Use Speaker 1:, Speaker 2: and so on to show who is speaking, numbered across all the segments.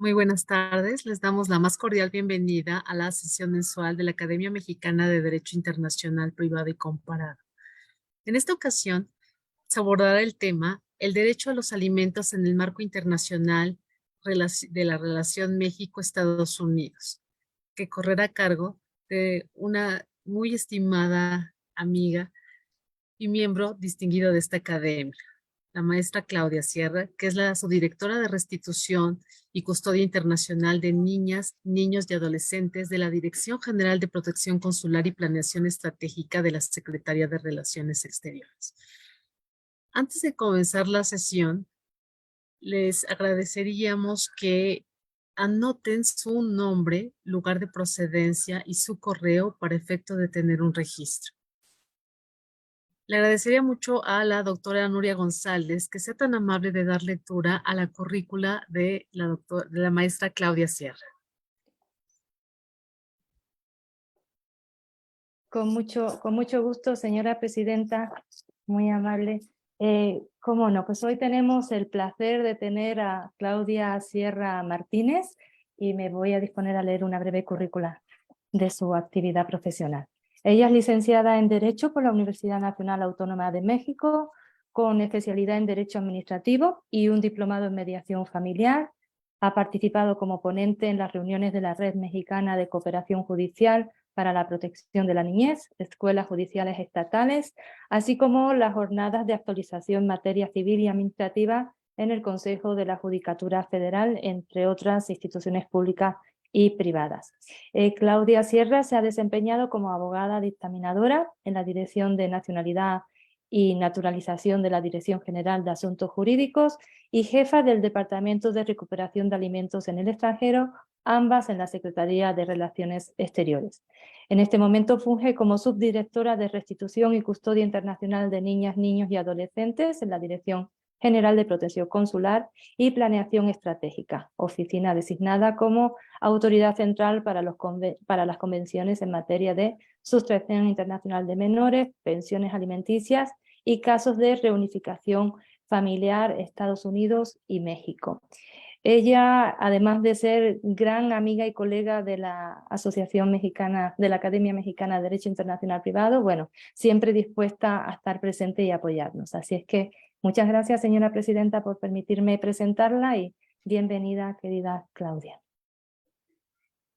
Speaker 1: Muy buenas tardes. Les damos la más cordial bienvenida a la sesión mensual de la Academia Mexicana de Derecho Internacional Privado y Comparado. En esta ocasión se abordará el tema el derecho a los alimentos en el marco internacional de la relación México-Estados Unidos, que correrá a cargo de una muy estimada amiga y miembro distinguido de esta academia, la maestra Claudia Sierra, que es la subdirectora de Restitución y Custodia Internacional de Niñas, Niños y Adolescentes de la Dirección General de Protección Consular y Planeación Estratégica de la Secretaría de Relaciones Exteriores. Antes de comenzar la sesión, les agradeceríamos que anoten su nombre, lugar de procedencia y su correo para efecto de tener un registro. Le agradecería mucho a la doctora Nuria González que sea tan amable de dar lectura a la currícula de de la maestra Claudia Sierra.
Speaker 2: Con mucho gusto, señora presidenta, muy amable. Cómo no, pues hoy tenemos el placer de tener a Claudia Sierra Martínez y me voy a disponer a leer una breve currícula de su actividad profesional. Ella es licenciada en Derecho por la Universidad Nacional Autónoma de México, con especialidad en Derecho Administrativo y un diplomado en Mediación Familiar. Ha participado como ponente en las reuniones de la Red Mexicana de Cooperación Judicial para la Protección de la Niñez, escuelas judiciales estatales, así como las jornadas de actualización en materia civil y administrativa en el Consejo de la Judicatura Federal, entre otras instituciones públicas y privadas. Claudia Sierra se ha desempeñado como abogada dictaminadora en la Dirección de Nacionalidad y Naturalización de la Dirección General de Asuntos Jurídicos y jefa del Departamento de Recuperación de Alimentos en el extranjero, ambas en la Secretaría de Relaciones Exteriores. En este momento funge como subdirectora de Restitución y Custodia Internacional de Niñas, Niños y Adolescentes en la Dirección General de Protección Consular y Planeación Estratégica, oficina designada como Autoridad Central para las convenciones en materia de sustracción internacional de menores, pensiones alimenticias y casos de reunificación familiar Estados Unidos y México. Ella, además de ser gran amiga y colega de la Asociación Mexicana, de la Academia Mexicana de Derecho Internacional Privado, bueno, siempre dispuesta a estar presente y apoyarnos. Así es que muchas gracias, señora presidenta, por permitirme presentarla y bienvenida, querida Claudia.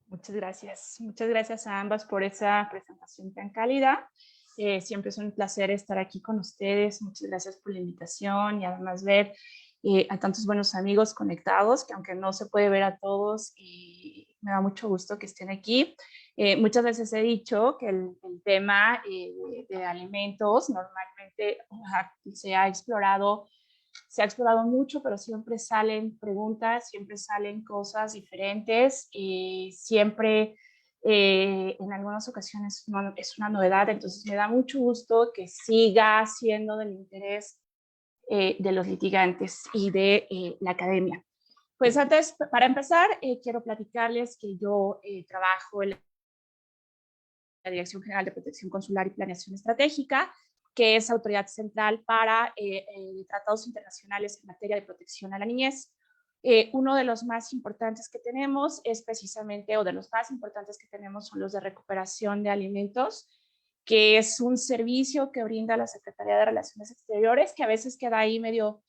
Speaker 3: Muchas gracias a ambas por esa presentación tan cálida. Siempre es un placer estar aquí con ustedes. Muchas gracias por la invitación y además ver a tantos buenos amigos conectados, que aunque no se puede ver a todos, me da mucho gusto que estén aquí. Muchas veces he dicho que el tema de alimentos normalmente se ha explorado mucho, pero siempre salen preguntas, siempre salen cosas diferentes, siempre en algunas ocasiones es una novedad, entonces me da mucho gusto que siga siendo del interés de los litigantes y de la academia. Pues antes, para empezar, quiero platicarles que yo trabajo en la Dirección General de Protección Consular y Planeación Estratégica, que es autoridad central para tratados internacionales en materia de protección a la niñez. Uno de los más importantes que tenemos es precisamente, o de los más importantes que tenemos, son los de recuperación de alimentos, que es un servicio que brinda la Secretaría de Relaciones Exteriores, que a veces queda ahí medio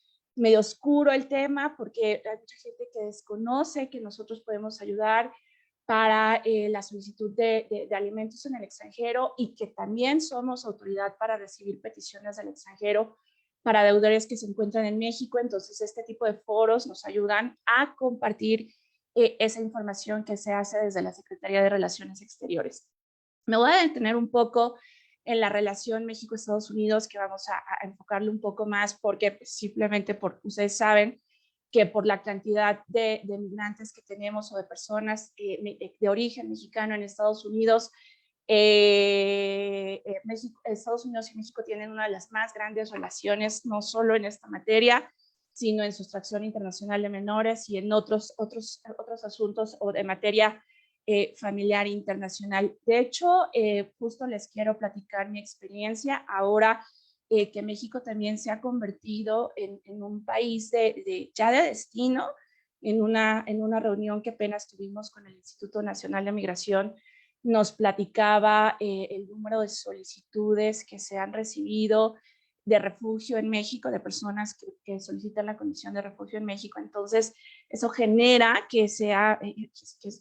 Speaker 3: oscuro el tema, porque hay mucha gente que desconoce que nosotros podemos ayudar para la solicitud de alimentos en el extranjero y que también somos autoridad para recibir peticiones del extranjero para deudores que se encuentran en México. Entonces, este tipo de foros nos ayudan a compartir esa información que se hace desde la Secretaría de Relaciones Exteriores. Me voy a detener un poco en la relación México-Estados Unidos, que vamos a enfocarle un poco más porque simplemente porque ustedes saben que por la cantidad de migrantes que tenemos o de personas de origen mexicano en Estados Unidos, Estados Unidos y México tienen una de las más grandes relaciones, no solo en esta materia, sino en sustracción internacional de menores y en otros asuntos o de materia familiar internacional. De hecho, justo les quiero platicar mi experiencia ahora que México también se ha convertido en un país ya de destino en una reunión que apenas tuvimos con el Instituto Nacional de Migración, nos platicaba el número de solicitudes que se han recibido de refugio en México, de personas que solicitan la condición de refugio en México. Entonces, eso genera que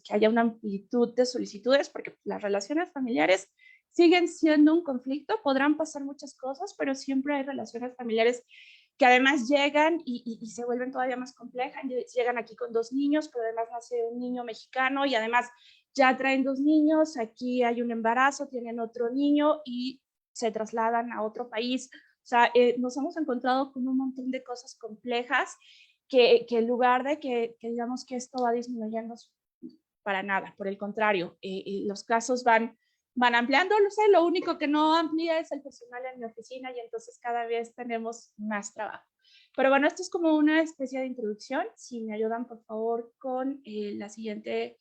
Speaker 3: haya una amplitud de solicitudes, porque las relaciones familiares siguen siendo un conflicto, podrán pasar muchas cosas, pero siempre hay relaciones familiares que además llegan y se vuelven todavía más complejas. Llegan aquí con 2 niños, pero además nace un niño mexicano y además ya traen 2 niños, aquí hay un embarazo, tienen otro niño y se trasladan a otro país. O sea, nos hemos encontrado con un montón de cosas complejas que en lugar de que digamos que esto va disminuyendo, para nada, por el contrario, los casos van ampliando. Lo único que no amplía es el personal en mi oficina y entonces cada vez tenemos más trabajo. Pero bueno, esto es como una especie de introducción. Si me ayudan, por favor, con la siguiente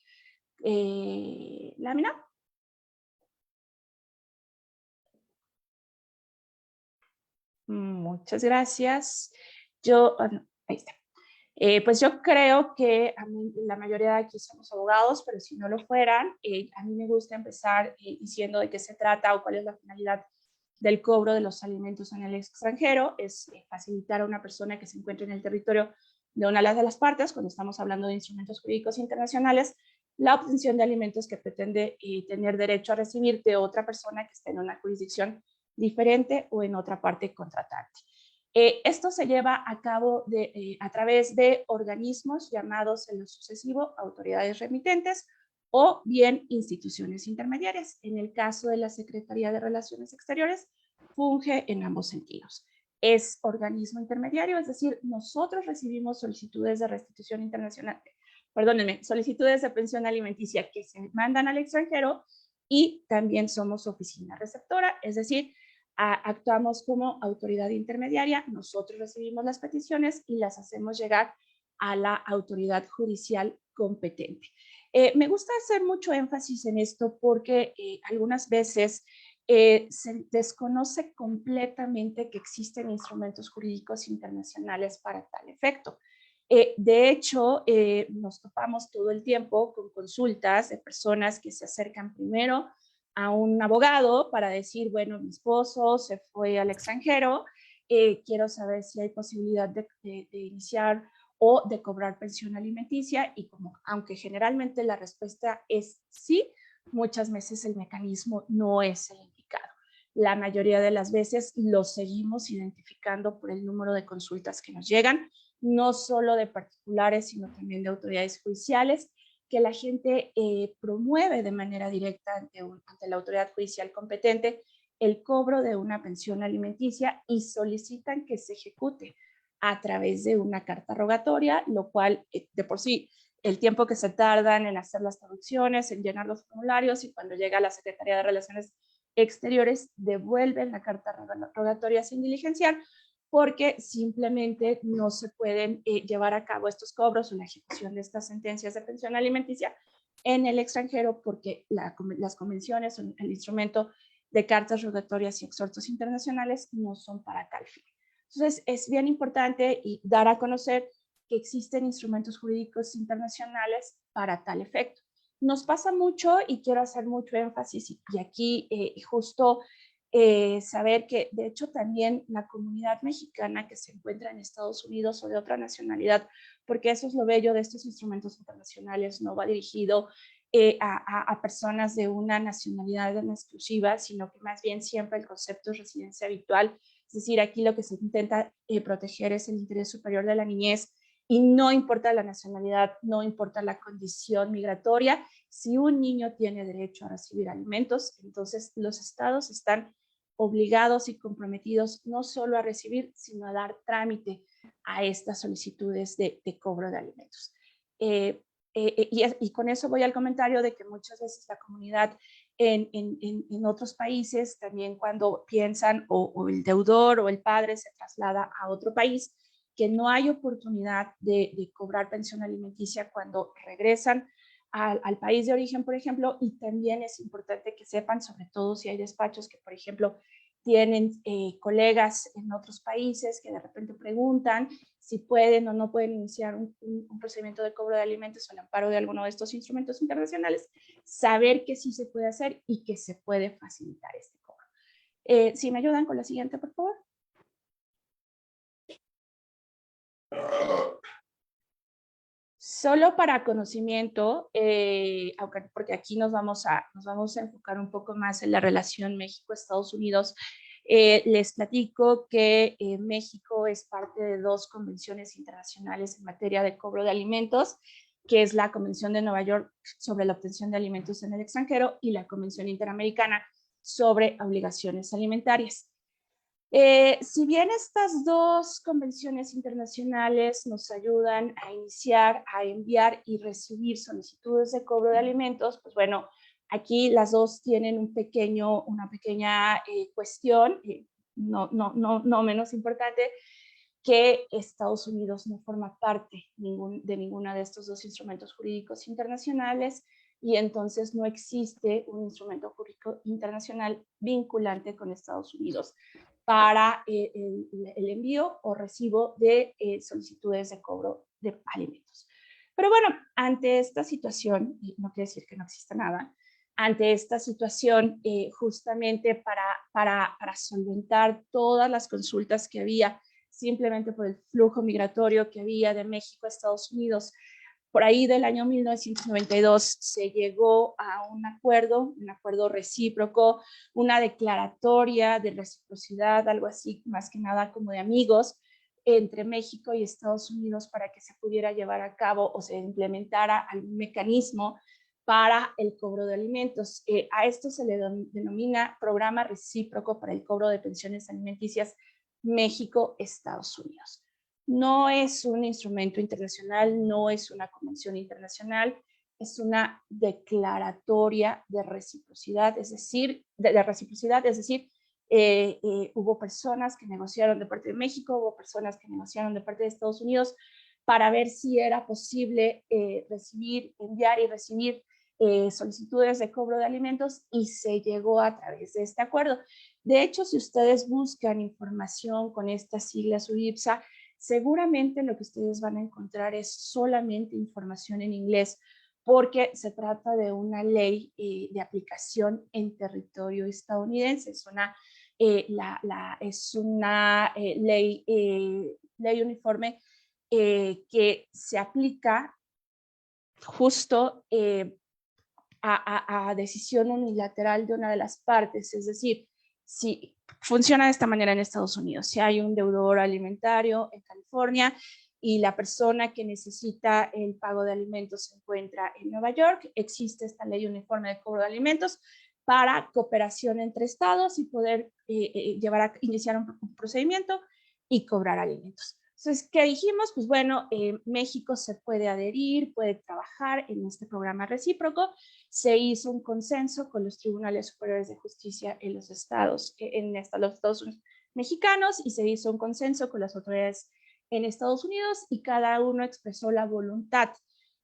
Speaker 3: lámina. Muchas gracias. Ahí está. Pues yo creo que la mayoría de aquí somos abogados, pero si no lo fueran, a mí me gusta empezar diciendo de qué se trata o cuál es la finalidad del cobro de los alimentos en el extranjero. Es facilitar a una persona que se encuentre en el territorio de una de las partes, cuando estamos hablando de instrumentos jurídicos internacionales, la obtención de alimentos que pretende tener derecho a recibir de otra persona que esté en una jurisdicción diferente o en otra parte contratante. Esto se lleva a cabo a través de organismos llamados en lo sucesivo autoridades remitentes o bien instituciones intermediarias. En el caso de la Secretaría de Relaciones Exteriores, funge en ambos sentidos. Es organismo intermediario, es decir, nosotros recibimos solicitudes de restitución internacional, perdónenme, solicitudes de pensión alimenticia que se mandan al extranjero y también somos oficina receptora, es decir, actuamos como autoridad intermediaria, nosotros recibimos las peticiones y las hacemos llegar a la autoridad judicial competente. Me gusta hacer mucho énfasis en esto porque algunas veces se desconoce completamente que existen instrumentos jurídicos internacionales para tal efecto. De hecho, nos topamos todo el tiempo con consultas de personas que se acercan primero a un abogado para decir, bueno, mi esposo se fue al extranjero, quiero saber si hay posibilidad de iniciar o de cobrar pensión alimenticia, y como aunque generalmente la respuesta es sí, muchas veces el mecanismo no es el indicado. La mayoría de las veces lo seguimos identificando por el número de consultas que nos llegan, no solo de particulares, sino también de autoridades judiciales, que la gente promueve de manera directa ante la autoridad judicial competente el cobro de una pensión alimenticia y solicitan que se ejecute a través de una carta rogatoria, lo cual de por sí el tiempo que se tardan en hacer las traducciones, en llenar los formularios, y cuando llega a la Secretaría de Relaciones Exteriores devuelven la carta rogatoria sin diligenciar, porque simplemente no se pueden llevar a cabo estos cobros o la ejecución de estas sentencias de pensión alimenticia en el extranjero, porque las convenciones o el instrumento de cartas rogatorias y exhortos internacionales no son para tal fin. Entonces, es bien importante dar a conocer que existen instrumentos jurídicos internacionales para tal efecto. Nos pasa mucho, y quiero hacer mucho énfasis, y aquí justo saber que de hecho también la comunidad mexicana que se encuentra en Estados Unidos o de otra nacionalidad, porque eso es lo bello de estos instrumentos internacionales, no va dirigido a personas de una nacionalidad en exclusiva, sino que más bien siempre el concepto es residencia habitual. Es decir, aquí lo que se intenta proteger es el interés superior de la niñez, y no importa la nacionalidad, no importa la condición migratoria. Si un niño tiene derecho a recibir alimentos, entonces los estados están obligados y comprometidos no solo a recibir, sino a dar trámite a estas solicitudes de cobro de alimentos. Y con eso voy al comentario de que muchas veces la comunidad en otros países, también cuando piensan o el deudor o el padre se traslada a otro país, que no hay oportunidad de cobrar pensión alimenticia cuando regresan al país de origen, por ejemplo. Y también es importante que sepan, sobre todo si hay despachos que, por ejemplo, tienen colegas en otros países que de repente preguntan si pueden o no pueden iniciar un procedimiento de cobro de alimentos al amparo de alguno de estos instrumentos internacionales, saber que sí se puede hacer y que se puede facilitar este cobro. Si me ayudan con la siguiente, por favor. Solo para conocimiento, porque aquí nos vamos a enfocar un poco más en la relación México-Estados Unidos, les platico que México es parte de 2 convenciones internacionales en materia de cobro de alimentos, que es la Convención de Nueva York sobre la obtención de alimentos en el extranjero y la Convención Interamericana sobre obligaciones alimentarias. Si bien estas 2 convenciones internacionales nos ayudan a iniciar, a enviar y recibir solicitudes de cobro de alimentos, pues bueno, aquí las 2 tienen una pequeña cuestión, no menos importante, que Estados Unidos no forma parte de ninguna de estos 2 instrumentos jurídicos internacionales y entonces no existe un instrumento jurídico internacional vinculante con Estados Unidos para el envío o recibo de solicitudes de cobro de alimentos. Pero bueno, ante esta situación, y no quiere decir que no exista nada, ante esta situación, justamente para solventar todas las consultas que había simplemente por el flujo migratorio que había de México a Estados Unidos, por ahí del año 1992 se llegó a un acuerdo recíproco, una declaratoria de reciprocidad, algo así, más que nada como de amigos, entre México y Estados Unidos para que se pudiera llevar a cabo o se implementara algún mecanismo para el cobro de alimentos. A esto se le denomina Programa Recíproco para el Cobro de Pensiones Alimenticias México-Estados Unidos. No es un instrumento internacional, no es una convención internacional, es una declaratoria de reciprocidad, es decir, hubo personas que negociaron de parte de México, hubo personas que negociaron de parte de Estados Unidos para ver si era posible enviar y recibir solicitudes de cobro de alimentos y se llegó a través de este acuerdo. De hecho, si ustedes buscan información con estas siglas UIPSA, seguramente lo que ustedes van a encontrar es solamente información en inglés, porque se trata de una ley de aplicación en territorio estadounidense. Es una, ley uniforme que se aplica justo a decisión unilateral de una de las partes, es decir, si funciona de esta manera en Estados Unidos, si hay un deudor alimentario en California y la persona que necesita el pago de alimentos se encuentra en Nueva York, existe esta ley uniforme de cobro de alimentos para cooperación entre estados y poder iniciar un procedimiento y cobrar alimentos. Entonces, ¿qué dijimos? Pues bueno, México se puede adherir, puede trabajar en este programa recíproco. Se hizo un consenso con los tribunales superiores de justicia en los estados, los Estados Unidos mexicanos, y se hizo un consenso con las autoridades en Estados Unidos y cada uno expresó la voluntad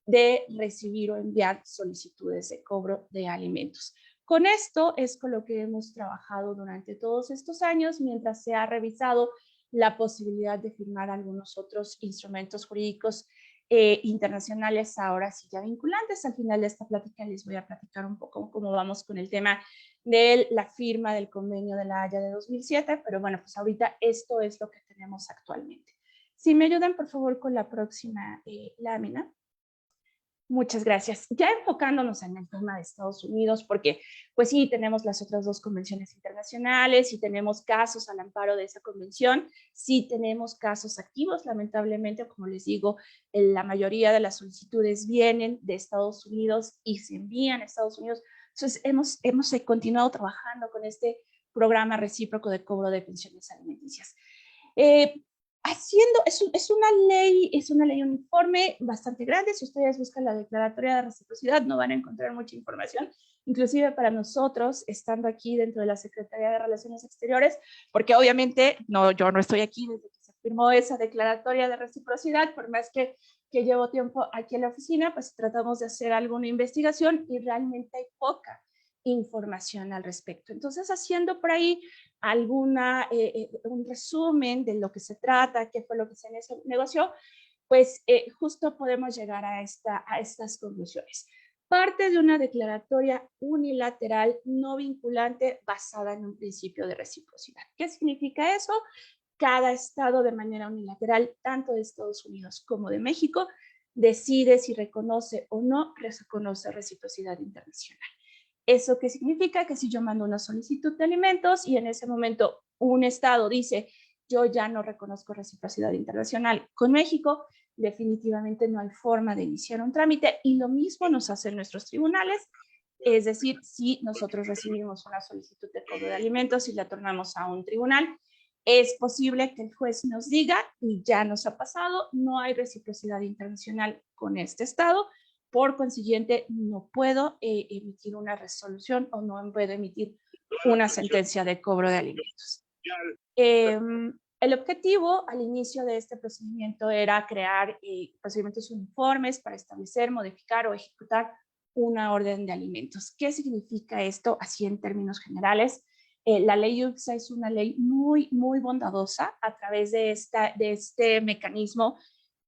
Speaker 3: de recibir o enviar solicitudes de cobro de alimentos. Con esto es con lo que hemos trabajado durante todos estos años mientras se ha revisado la posibilidad de firmar algunos otros instrumentos jurídicos internacionales, ahora sí ya vinculantes. Al final de esta plática les voy a platicar un poco cómo vamos con el tema de la firma del convenio de la Haya de 2007, pero bueno, pues ahorita esto es lo que tenemos actualmente. Si me ayudan, por favor, con la próxima lámina. Muchas gracias. Ya enfocándonos en el tema de Estados Unidos, porque pues sí, tenemos las otras 2 convenciones internacionales y tenemos casos al amparo de esa convención, sí tenemos casos activos, lamentablemente, como les digo, la mayoría de las solicitudes vienen de Estados Unidos y se envían a Estados Unidos. Entonces, hemos continuado trabajando con este programa recíproco de cobro de pensiones alimenticias. Es una ley uniforme bastante grande. Si ustedes buscan la declaratoria de reciprocidad no van a encontrar mucha información, inclusive para nosotros, estando aquí dentro de la Secretaría de Relaciones Exteriores, porque obviamente yo no estoy aquí desde que se firmó esa declaratoria de reciprocidad, por más que llevo tiempo aquí en la oficina, pues tratamos de hacer alguna investigación y realmente hay poca información al respecto. Entonces, haciendo por ahí un resumen de lo que se trata, qué fue lo que se negoció, pues justo podemos llegar a estas conclusiones. Parte de una declaratoria unilateral no vinculante basada en un principio de reciprocidad. ¿Qué significa eso? Cada estado de manera unilateral, tanto de Estados Unidos como de México, decide si reconoce o no reconoce reciprocidad internacional. ¿Eso qué significa? Que si yo mando una solicitud de alimentos y en ese momento un estado dice, yo ya no reconozco reciprocidad internacional con México, definitivamente no hay forma de iniciar un trámite, y lo mismo nos hacen nuestros tribunales. Es decir, si nosotros recibimos una solicitud de cobro de alimentos y la tornamos a un tribunal, es posible que el juez nos diga, y ya nos ha pasado, no hay reciprocidad internacional con este estado, por consiguiente no puedo emitir una resolución o no puedo emitir una sentencia de cobro de alimentos. El objetivo al inicio de este procedimiento era crear procedimientos uniformes para establecer, modificar o ejecutar una orden de alimentos. ¿Qué significa esto así en términos generales? La ley UPSA es una ley muy, muy bondadosa. A través de este mecanismo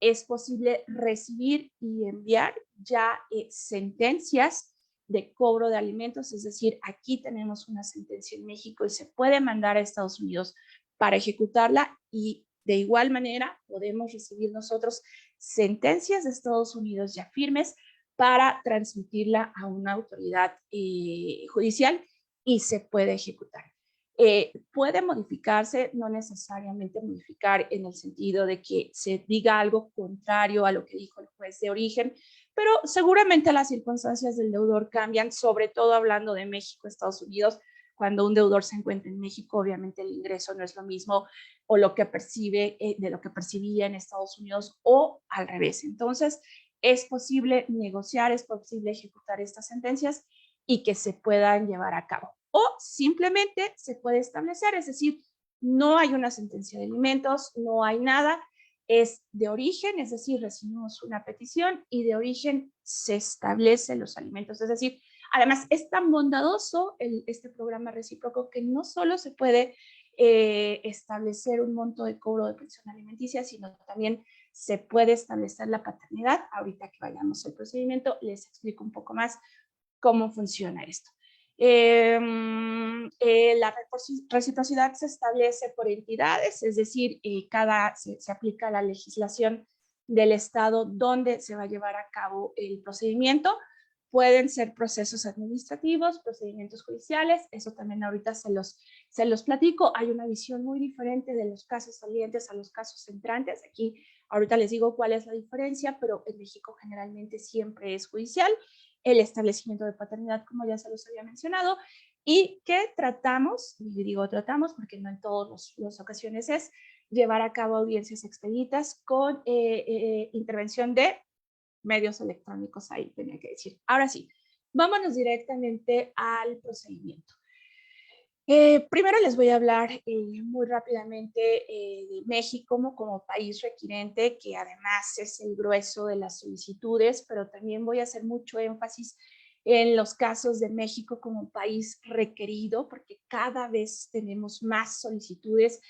Speaker 3: es posible recibir y enviar ya sentencias de cobro de alimentos, es decir, aquí tenemos una sentencia en México y se puede mandar a Estados Unidos para ejecutarla, y de igual manera podemos recibir nosotros sentencias de Estados Unidos ya firmes para transmitirla a una autoridad judicial y se puede ejecutar. Puede modificarse, no necesariamente modificar en el sentido de que se diga algo contrario a lo que dijo el juez de origen, pero seguramente las circunstancias del deudor cambian, sobre todo hablando de México, Estados Unidos. Cuando un deudor se encuentra en México, obviamente el ingreso no es lo mismo o lo que percibe de lo que percibía en Estados Unidos o al revés. Entonces, es posible negociar, es posible ejecutar estas sentencias y que se puedan llevar a cabo. O simplemente se puede establecer, es decir, no hay una sentencia de alimentos, no hay nada, es de origen, es decir, recibimos una petición y de origen se establecen los alimentos. Es decir, además es tan bondadoso este programa recíproco que no solo se puede establecer un monto de cobro de pensión alimenticia, sino también se puede establecer la paternidad. Ahorita que vayamos al procedimiento, les explico un poco más cómo funciona esto. La reciprocidad se establece por entidades, es decir, se aplica la legislación del estado donde se va a llevar a cabo el procedimiento. Pueden ser procesos administrativos, procedimientos judiciales, eso también ahorita se los platico. Hay una visión muy diferente de los casos salientes a los casos entrantes. Aquí ahorita les digo cuál es la diferencia, pero en México generalmente siempre es judicial. El establecimiento de paternidad, como ya se los había mencionado, y que tratamos, y digo tratamos porque no en todas las ocasiones es, llevar a cabo audiencias expeditas con intervención de medios electrónicos, ahí tenía que decir. Ahora sí, vámonos directamente al procedimiento. Primero les voy a hablar muy rápidamente de México como país requirente, que además es el grueso de las solicitudes, pero también voy a hacer mucho énfasis en los casos de México como país requerido, porque cada vez tenemos más solicitudes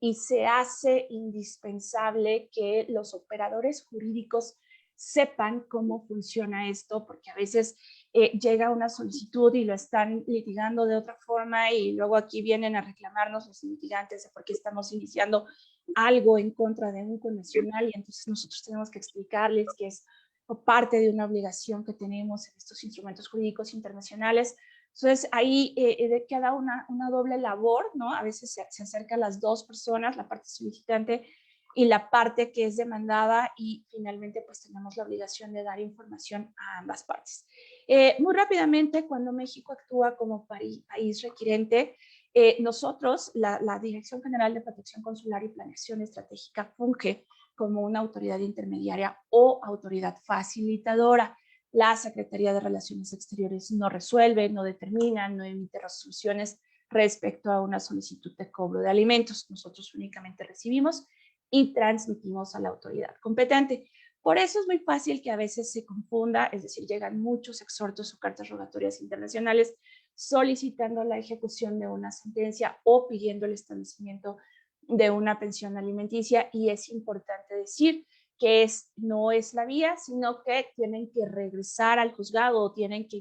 Speaker 3: y se hace indispensable que los operadores jurídicos sepan cómo funciona esto, porque a veces llega una solicitud y lo están litigando de otra forma y luego aquí vienen a reclamarnos los litigantes de por qué estamos iniciando algo en contra de un connacional, y entonces nosotros tenemos que explicarles que es parte de una obligación que tenemos en estos instrumentos jurídicos internacionales. Entonces ahí queda una doble labor, ¿no? A veces se acercan las dos personas, la parte solicitante y la parte que es demandada, y finalmente pues tenemos la obligación de dar información a ambas partes. Muy rápidamente, cuando México actúa como país requirente, nosotros, la Dirección General de Protección Consular y Planeación Estratégica, funge como una autoridad intermediaria o autoridad facilitadora. La Secretaría de Relaciones Exteriores no resuelve, no determina, no emite resoluciones respecto a una solicitud de cobro de alimentos. Nosotros únicamente recibimos y transmitimos a la autoridad competente. Por eso es muy fácil que a veces se confunda, es decir, llegan muchos exhortos o cartas rogatorias internacionales solicitando la ejecución de una sentencia o pidiendo el establecimiento de una pensión alimenticia. Y es importante decir que no es la vía, sino que tienen que regresar al juzgado o tienen que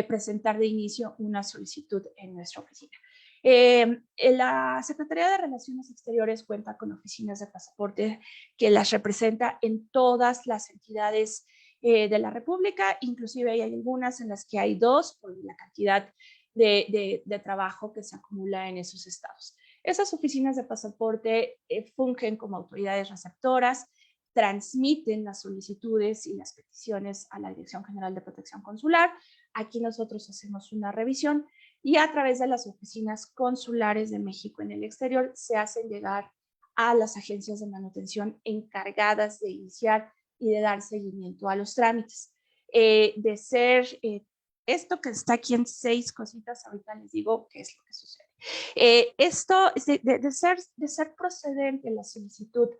Speaker 3: presentar de inicio una solicitud en nuestra oficina. La Secretaría de Relaciones Exteriores cuenta con oficinas de pasaporte que las representa en todas las entidades de la República, inclusive hay algunas en las que hay 2 por la cantidad de trabajo que se acumula en esos estados. Esas oficinas de pasaporte fungen como autoridades receptoras, transmiten las solicitudes y las peticiones a la Dirección General de Protección Consular. Aquí nosotros hacemos una revisión y a través de las oficinas consulares de México en el exterior se hacen llegar a las agencias de manutención encargadas de iniciar y de dar seguimiento a los trámites. De ser esto que está aquí en 6 cositas, ahorita les digo qué es lo que sucede. Esto, de ser procedente la solicitud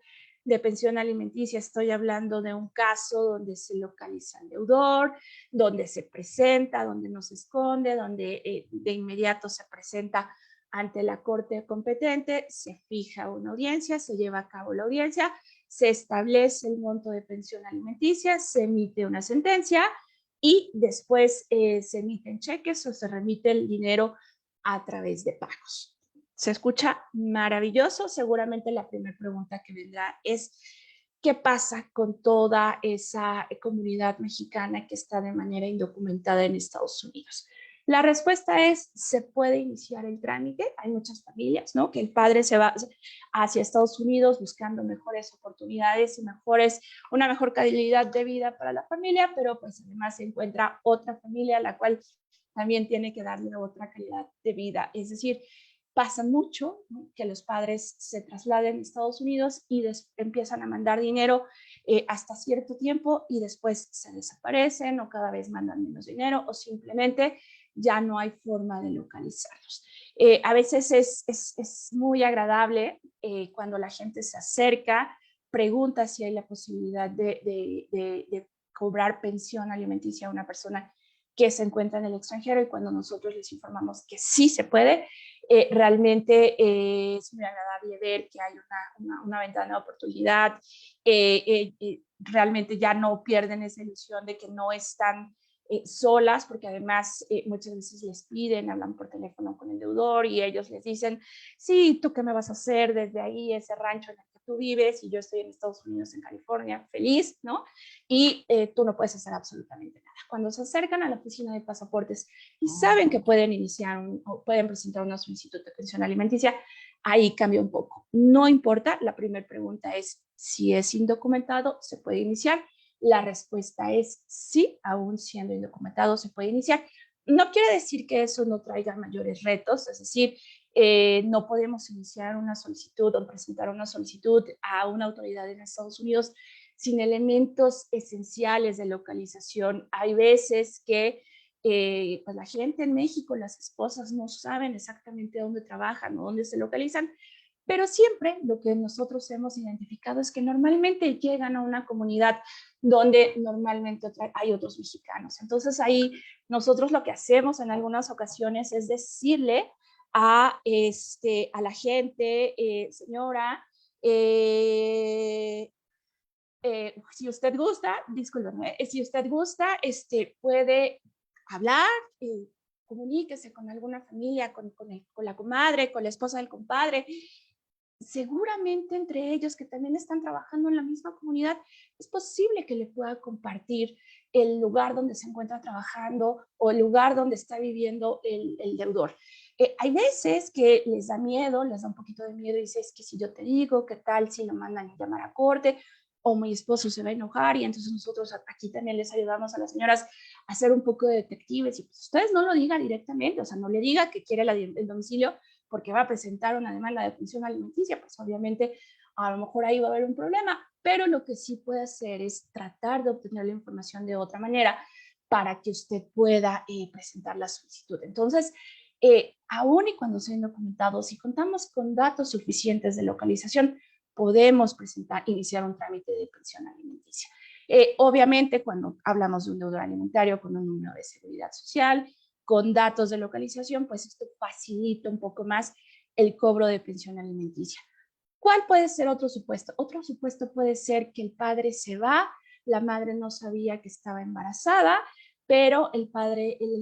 Speaker 3: de pensión alimenticia, estoy hablando de un caso donde se localiza el deudor, donde se presenta, donde no se esconde, donde de inmediato se presenta ante la corte competente, se fija una audiencia, se lleva a cabo la audiencia, se establece el monto de pensión alimenticia, se emite una sentencia y después se emiten cheques o se remite el dinero a través de pagos. Se escucha maravilloso. Seguramente la primera pregunta que vendrá es ¿qué pasa con toda esa comunidad mexicana que está de manera indocumentada en Estados Unidos? La respuesta es, se puede iniciar el trámite. Hay muchas familias, ¿no?, que el padre se va hacia Estados Unidos buscando mejores oportunidades y una mejor calidad de vida para la familia, pero pues además se encuentra otra familia a la cual también tiene que darle otra calidad de vida. Es decir, pasa mucho, ¿no?, que los padres se trasladen a Estados Unidos y empiezan a mandar dinero hasta cierto tiempo y después se desaparecen o cada vez mandan menos dinero o simplemente ya no hay forma de localizarlos. A veces es muy agradable cuando la gente se acerca, pregunta si hay la posibilidad de cobrar pensión alimenticia a una persona que se encuentra en el extranjero, y cuando nosotros les informamos que sí se puede, realmente es muy agradable ver que hay una ventana de oportunidad. Realmente ya no pierden esa ilusión de que no están solas, porque además muchas veces les piden, hablan por teléfono con el deudor y ellos les dicen, sí, ¿tú qué me vas a hacer desde ahí, ese rancho en el que tú vives, y yo estoy en Estados Unidos, en California, feliz, ¿no? Y tú no puedes hacer absolutamente nada. Cuando se acercan a la oficina de pasaportes y saben que pueden iniciar o pueden presentar una solicitud de pensión alimenticia, ahí cambia un poco. No importa, la primera pregunta es si es indocumentado, ¿se puede iniciar? La respuesta es sí, aún siendo indocumentado se puede iniciar. No quiere decir que eso no traiga mayores retos, es decir, no podemos iniciar una solicitud o presentar una solicitud a una autoridad en Estados Unidos sin elementos esenciales de localización. Hay veces que pues la gente en México, las esposas no saben exactamente dónde trabajan o dónde se localizan, pero siempre lo que nosotros hemos identificado es que normalmente llegan a una comunidad donde normalmente hay otros mexicanos. Entonces ahí nosotros lo que hacemos en algunas ocasiones es decirle a la gente, señora, si usted gusta, discúlpeme, si usted gusta, puede hablar, comuníquese con alguna familia, con la comadre, con la esposa del compadre. Seguramente entre ellos que también están trabajando en la misma comunidad, es posible que le pueda compartir el lugar donde se encuentra trabajando o el lugar donde está viviendo el deudor. Hay veces que les da miedo, les da un poquito de miedo y dice, es que si yo te digo, ¿qué tal si lo mandan a llamar a corte? O mi esposo se va a enojar, y entonces nosotros aquí también les ayudamos a las señoras a hacer un poco de detectives, y pues ustedes no lo digan directamente, o sea, no le diga que quiere el domicilio porque va a presentar una demanda de pensión alimenticia, pues obviamente a lo mejor ahí va a haber un problema, pero lo que sí puede hacer es tratar de obtener la información de otra manera para que usted pueda presentar la solicitud. Entonces, aún y cuando sean documentados, si contamos con datos suficientes de localización, podemos iniciar un trámite de pensión alimenticia. Obviamente, cuando hablamos de un deudor alimentario con un número de seguridad social, con datos de localización, pues esto facilita un poco más el cobro de pensión alimenticia. ¿Cuál puede ser otro supuesto? Otro supuesto puede ser que el padre se va, la madre no sabía que estaba embarazada, pero el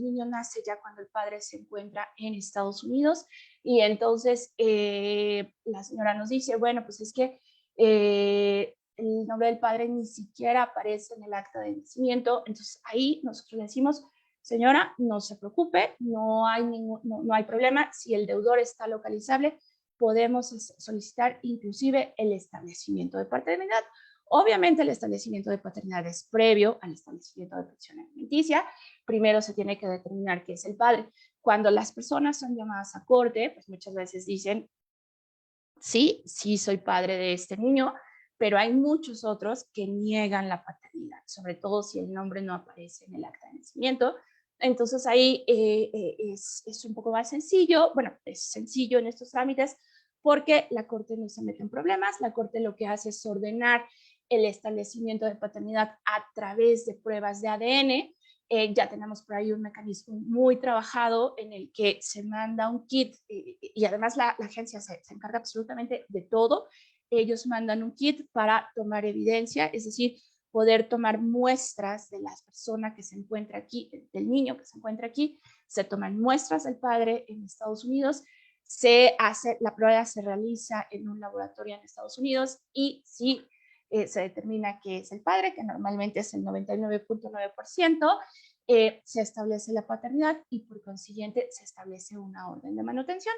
Speaker 3: niño nace ya cuando el padre se encuentra en Estados Unidos y entonces la señora nos dice, bueno, pues es que el nombre del padre ni siquiera aparece en el acta de nacimiento, entonces ahí nosotros le decimos, señora, no se preocupe, no hay problema, si el deudor está localizable, podemos solicitar inclusive el establecimiento de paternidad. Obviamente el establecimiento de paternidad es previo al establecimiento de pensión alimenticia. Primero se tiene que determinar qué es el padre. Cuando las personas son llamadas a corte, pues muchas veces dicen, sí, sí soy padre de este niño, pero hay muchos otros que niegan la paternidad, sobre todo si el nombre no aparece en el acta de nacimiento. Entonces ahí es un poco más sencillo, bueno, es sencillo en estos trámites porque la Corte no se mete en problemas, la Corte lo que hace es ordenar el establecimiento de paternidad a través de pruebas de ADN. Ya tenemos por ahí un mecanismo muy trabajado en el que se manda un kit y además la agencia se encarga absolutamente de todo. Ellos mandan un kit para tomar evidencia, es decir, poder tomar muestras de la persona que se encuentra aquí, del niño que se encuentra aquí, se toman muestras del padre en Estados Unidos, la prueba se realiza en un laboratorio en Estados Unidos y si se determina que es el padre, que normalmente es el 99.9%, se establece la paternidad y por consiguiente se establece una orden de manutención.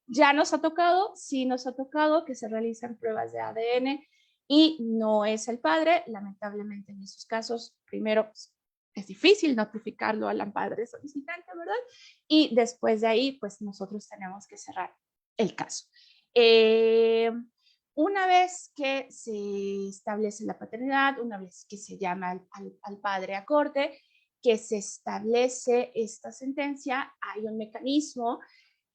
Speaker 3: Ya nos ha tocado, sí nos ha tocado que se realizan pruebas de ADN y no es el padre, lamentablemente en esos casos, primero pues, es difícil notificarlo al padre solicitante, ¿verdad? Y después de ahí, pues nosotros tenemos que cerrar el caso. Una vez que se establece la paternidad, una vez que se llama al padre a corte, que se establece esta sentencia, hay un mecanismo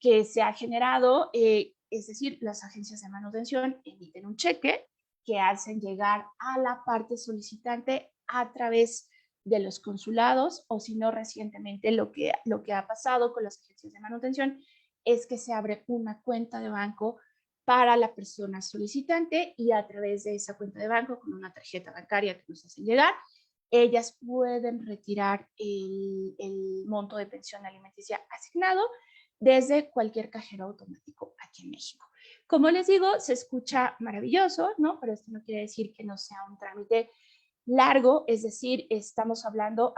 Speaker 3: que se ha generado, es decir, las agencias de manutención emiten un cheque que hacen llegar a la parte solicitante a través de los consulados o si no recientemente lo que ha pasado con las agencias de manutención es que se abre una cuenta de banco para la persona solicitante y a través de esa cuenta de banco con una tarjeta bancaria que nos hacen llegar, ellas pueden retirar el monto de pensión alimenticia asignado desde cualquier cajero automático aquí en México. Como les digo, se escucha maravilloso, ¿no? Pero esto no quiere decir que no sea un trámite largo, es decir, estamos hablando,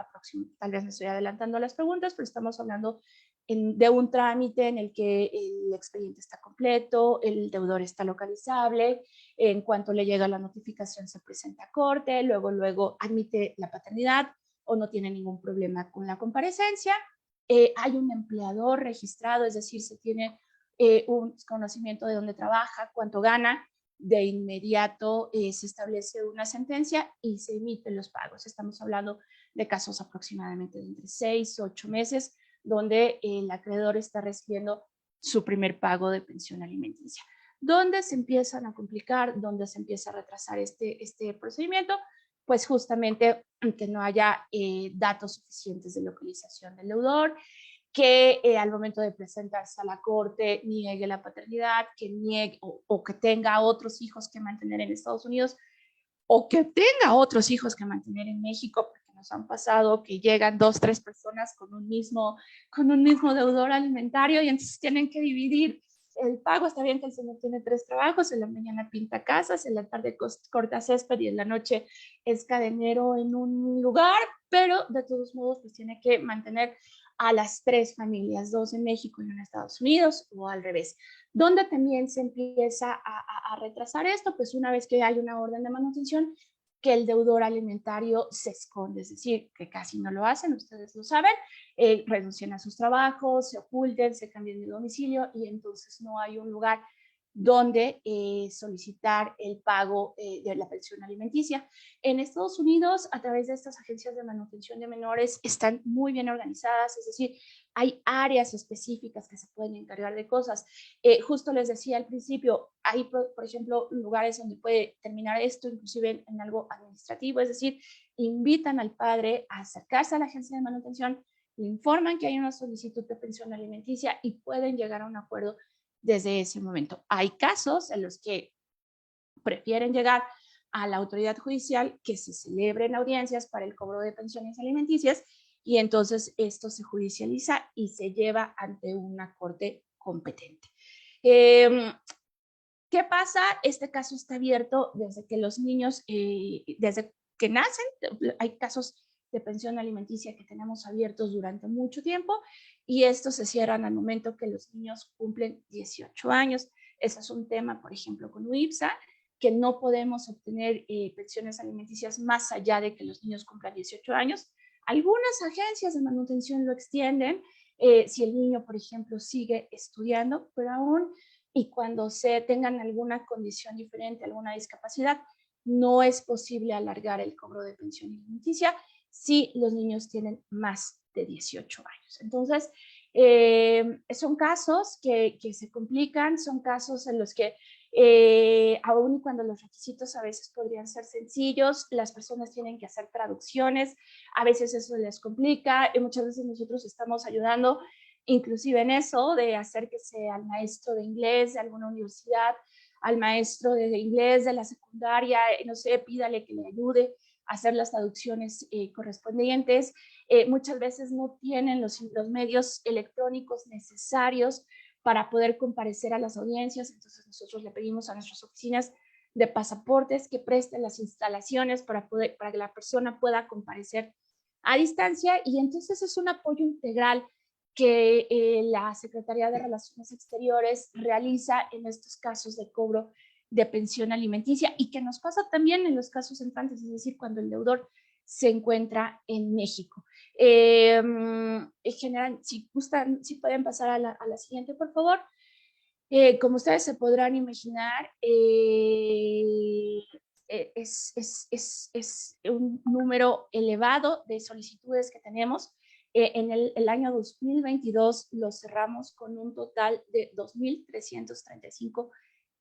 Speaker 3: tal vez me estoy adelantando a las preguntas, pero estamos hablando de un trámite en el que el expediente está completo, el deudor está localizable, en cuanto le llega la notificación se presenta a corte, luego admite la paternidad o no tiene ningún problema con la comparecencia. Hay un empleador registrado, es decir, se tiene un conocimiento de dónde trabaja, cuánto gana, de inmediato se establece una sentencia y se emiten los pagos. Estamos hablando de casos aproximadamente de entre 6 a 8 meses, donde el acreedor está recibiendo su primer pago de pensión alimenticia. ¿Dónde se empiezan a complicar? ¿Dónde se empieza a retrasar este procedimiento? Pues justamente que no haya datos suficientes de localización del deudor, que al momento de presentarse a la corte niegue la paternidad, que niegue o que tenga otros hijos que mantener en Estados Unidos o que tenga otros hijos que mantener en México, porque nos han pasado que llegan 2, 3 personas con un mismo deudor alimentario y entonces tienen que dividir el pago. Está bien que el señor tiene 3 trabajos, en la mañana pinta casas, en la tarde corta césped y en la noche es cadenero en un lugar, pero de todos modos pues tiene que mantener a las 3 familias, 2 en México y 1 en Estados Unidos o al revés. ¿Dónde también se empieza a retrasar esto? Pues una vez que hay una orden de manutención, que el deudor alimentario se esconde, es decir, que casi no lo hacen, ustedes lo saben, renuncian a sus trabajos, se oculten, se cambian de domicilio y entonces no hay un lugar donde solicitar el pago de la pensión alimenticia. En Estados Unidos, a través de estas agencias de manutención de menores, están muy bien organizadas, es decir, hay áreas específicas que se pueden encargar de cosas. Justo les decía al principio, hay, por ejemplo, lugares donde puede terminar esto, inclusive en algo administrativo, es decir, invitan al padre a acercarse a la agencia de manutención, le informan que hay una solicitud de pensión alimenticia y pueden llegar a un acuerdo desde ese momento. Hay casos en los que prefieren llegar a la autoridad judicial, que se celebren audiencias para el cobro de pensiones alimenticias y entonces esto se judicializa y se lleva ante una corte competente. ¿Qué pasa? Este caso está abierto desde que los niños, desde que nacen. Hay casos de pensión alimenticia que tenemos abiertos durante mucho tiempo y estos se cierran al momento que los niños cumplen 18 años. Ese es un tema, por ejemplo, con UIPSA, que no podemos obtener pensiones alimenticias más allá de que los niños cumplan 18 años. Algunas agencias de manutención lo extienden si el niño, por ejemplo, sigue estudiando, pero aún y cuando se tengan alguna condición diferente, alguna discapacidad, no es posible alargar el cobro de pensión alimenticia si los niños tienen más de 18 años. Entonces, son casos que se complican, son casos en los que aun y cuando los requisitos a veces podrían ser sencillos, las personas tienen que hacer traducciones, a veces eso les complica y muchas veces nosotros estamos ayudando inclusive en eso, de acérquese al maestro de inglés de alguna universidad, al maestro de inglés de la secundaria, no sé, pídale que le ayude a hacer las traducciones correspondientes. Muchas veces no tienen los medios electrónicos necesarios para poder comparecer a las audiencias, entonces nosotros le pedimos a nuestras oficinas de pasaportes que presten las instalaciones para que la persona pueda comparecer a distancia y entonces es un apoyo integral que la Secretaría de Relaciones Exteriores realiza en estos casos de cobro de pensión alimenticia y que nos pasa también en los casos entrantes, es decir, cuando el deudor se encuentra en México. En general, si gustan, si pueden pasar a la siguiente, por favor. Como ustedes se podrán imaginar, es un número elevado de solicitudes que tenemos. En el año 2022 lo cerramos con un total de 2.335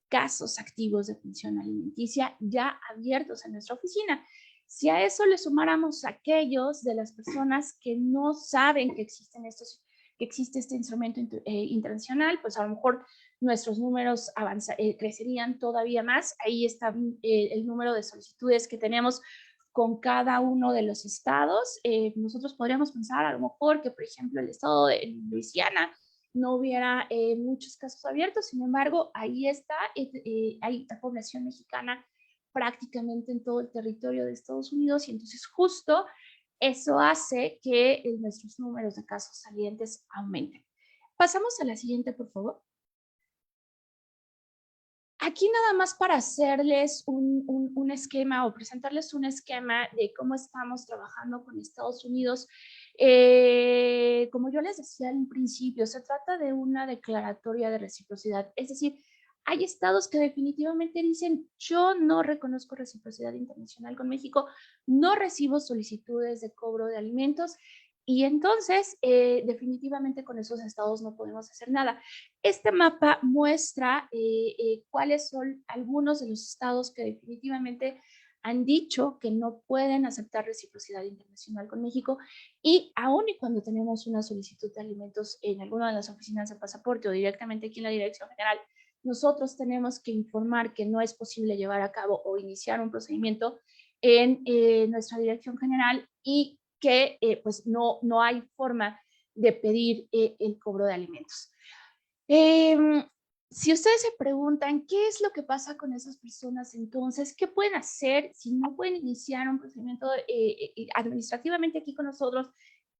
Speaker 3: casos activos de pensión alimenticia ya abiertos en nuestra oficina. Si a eso le sumáramos aquellos de las personas que no saben que existe este instrumento internacional, pues a lo mejor nuestros números crecerían todavía más. Ahí está el número de solicitudes que tenemos con cada uno de los estados. Nosotros podríamos pensar a lo mejor que, por ejemplo, el estado de Luisiana no hubiera muchos casos abiertos, sin embargo, ahí está, hay la población mexicana prácticamente en todo el territorio de Estados Unidos y entonces justo eso hace que nuestros números de casos salientes aumenten. Pasamos a la siguiente, por favor. Aquí nada más para hacerles un esquema o presentarles un esquema de cómo estamos trabajando con Estados Unidos. Como yo les decía en principio, se trata de una declaratoria de reciprocidad. Es decir, hay estados que definitivamente dicen, yo no reconozco reciprocidad internacional con México, no recibo solicitudes de cobro de alimentos y entonces definitivamente con esos estados no podemos hacer nada. Este mapa muestra cuáles son algunos de los estados que definitivamente han dicho que no pueden aceptar reciprocidad internacional con México y aun y cuando tenemos una solicitud de alimentos en alguna de las oficinas de pasaporte o directamente aquí en la Dirección General, nosotros tenemos que informar que no es posible llevar a cabo o iniciar un procedimiento en nuestra Dirección General y que pues no hay forma de pedir el cobro de alimentos. Si ustedes se preguntan qué es lo que pasa con esas personas, entonces, ¿qué pueden hacer si no pueden iniciar un procedimiento administrativamente aquí con nosotros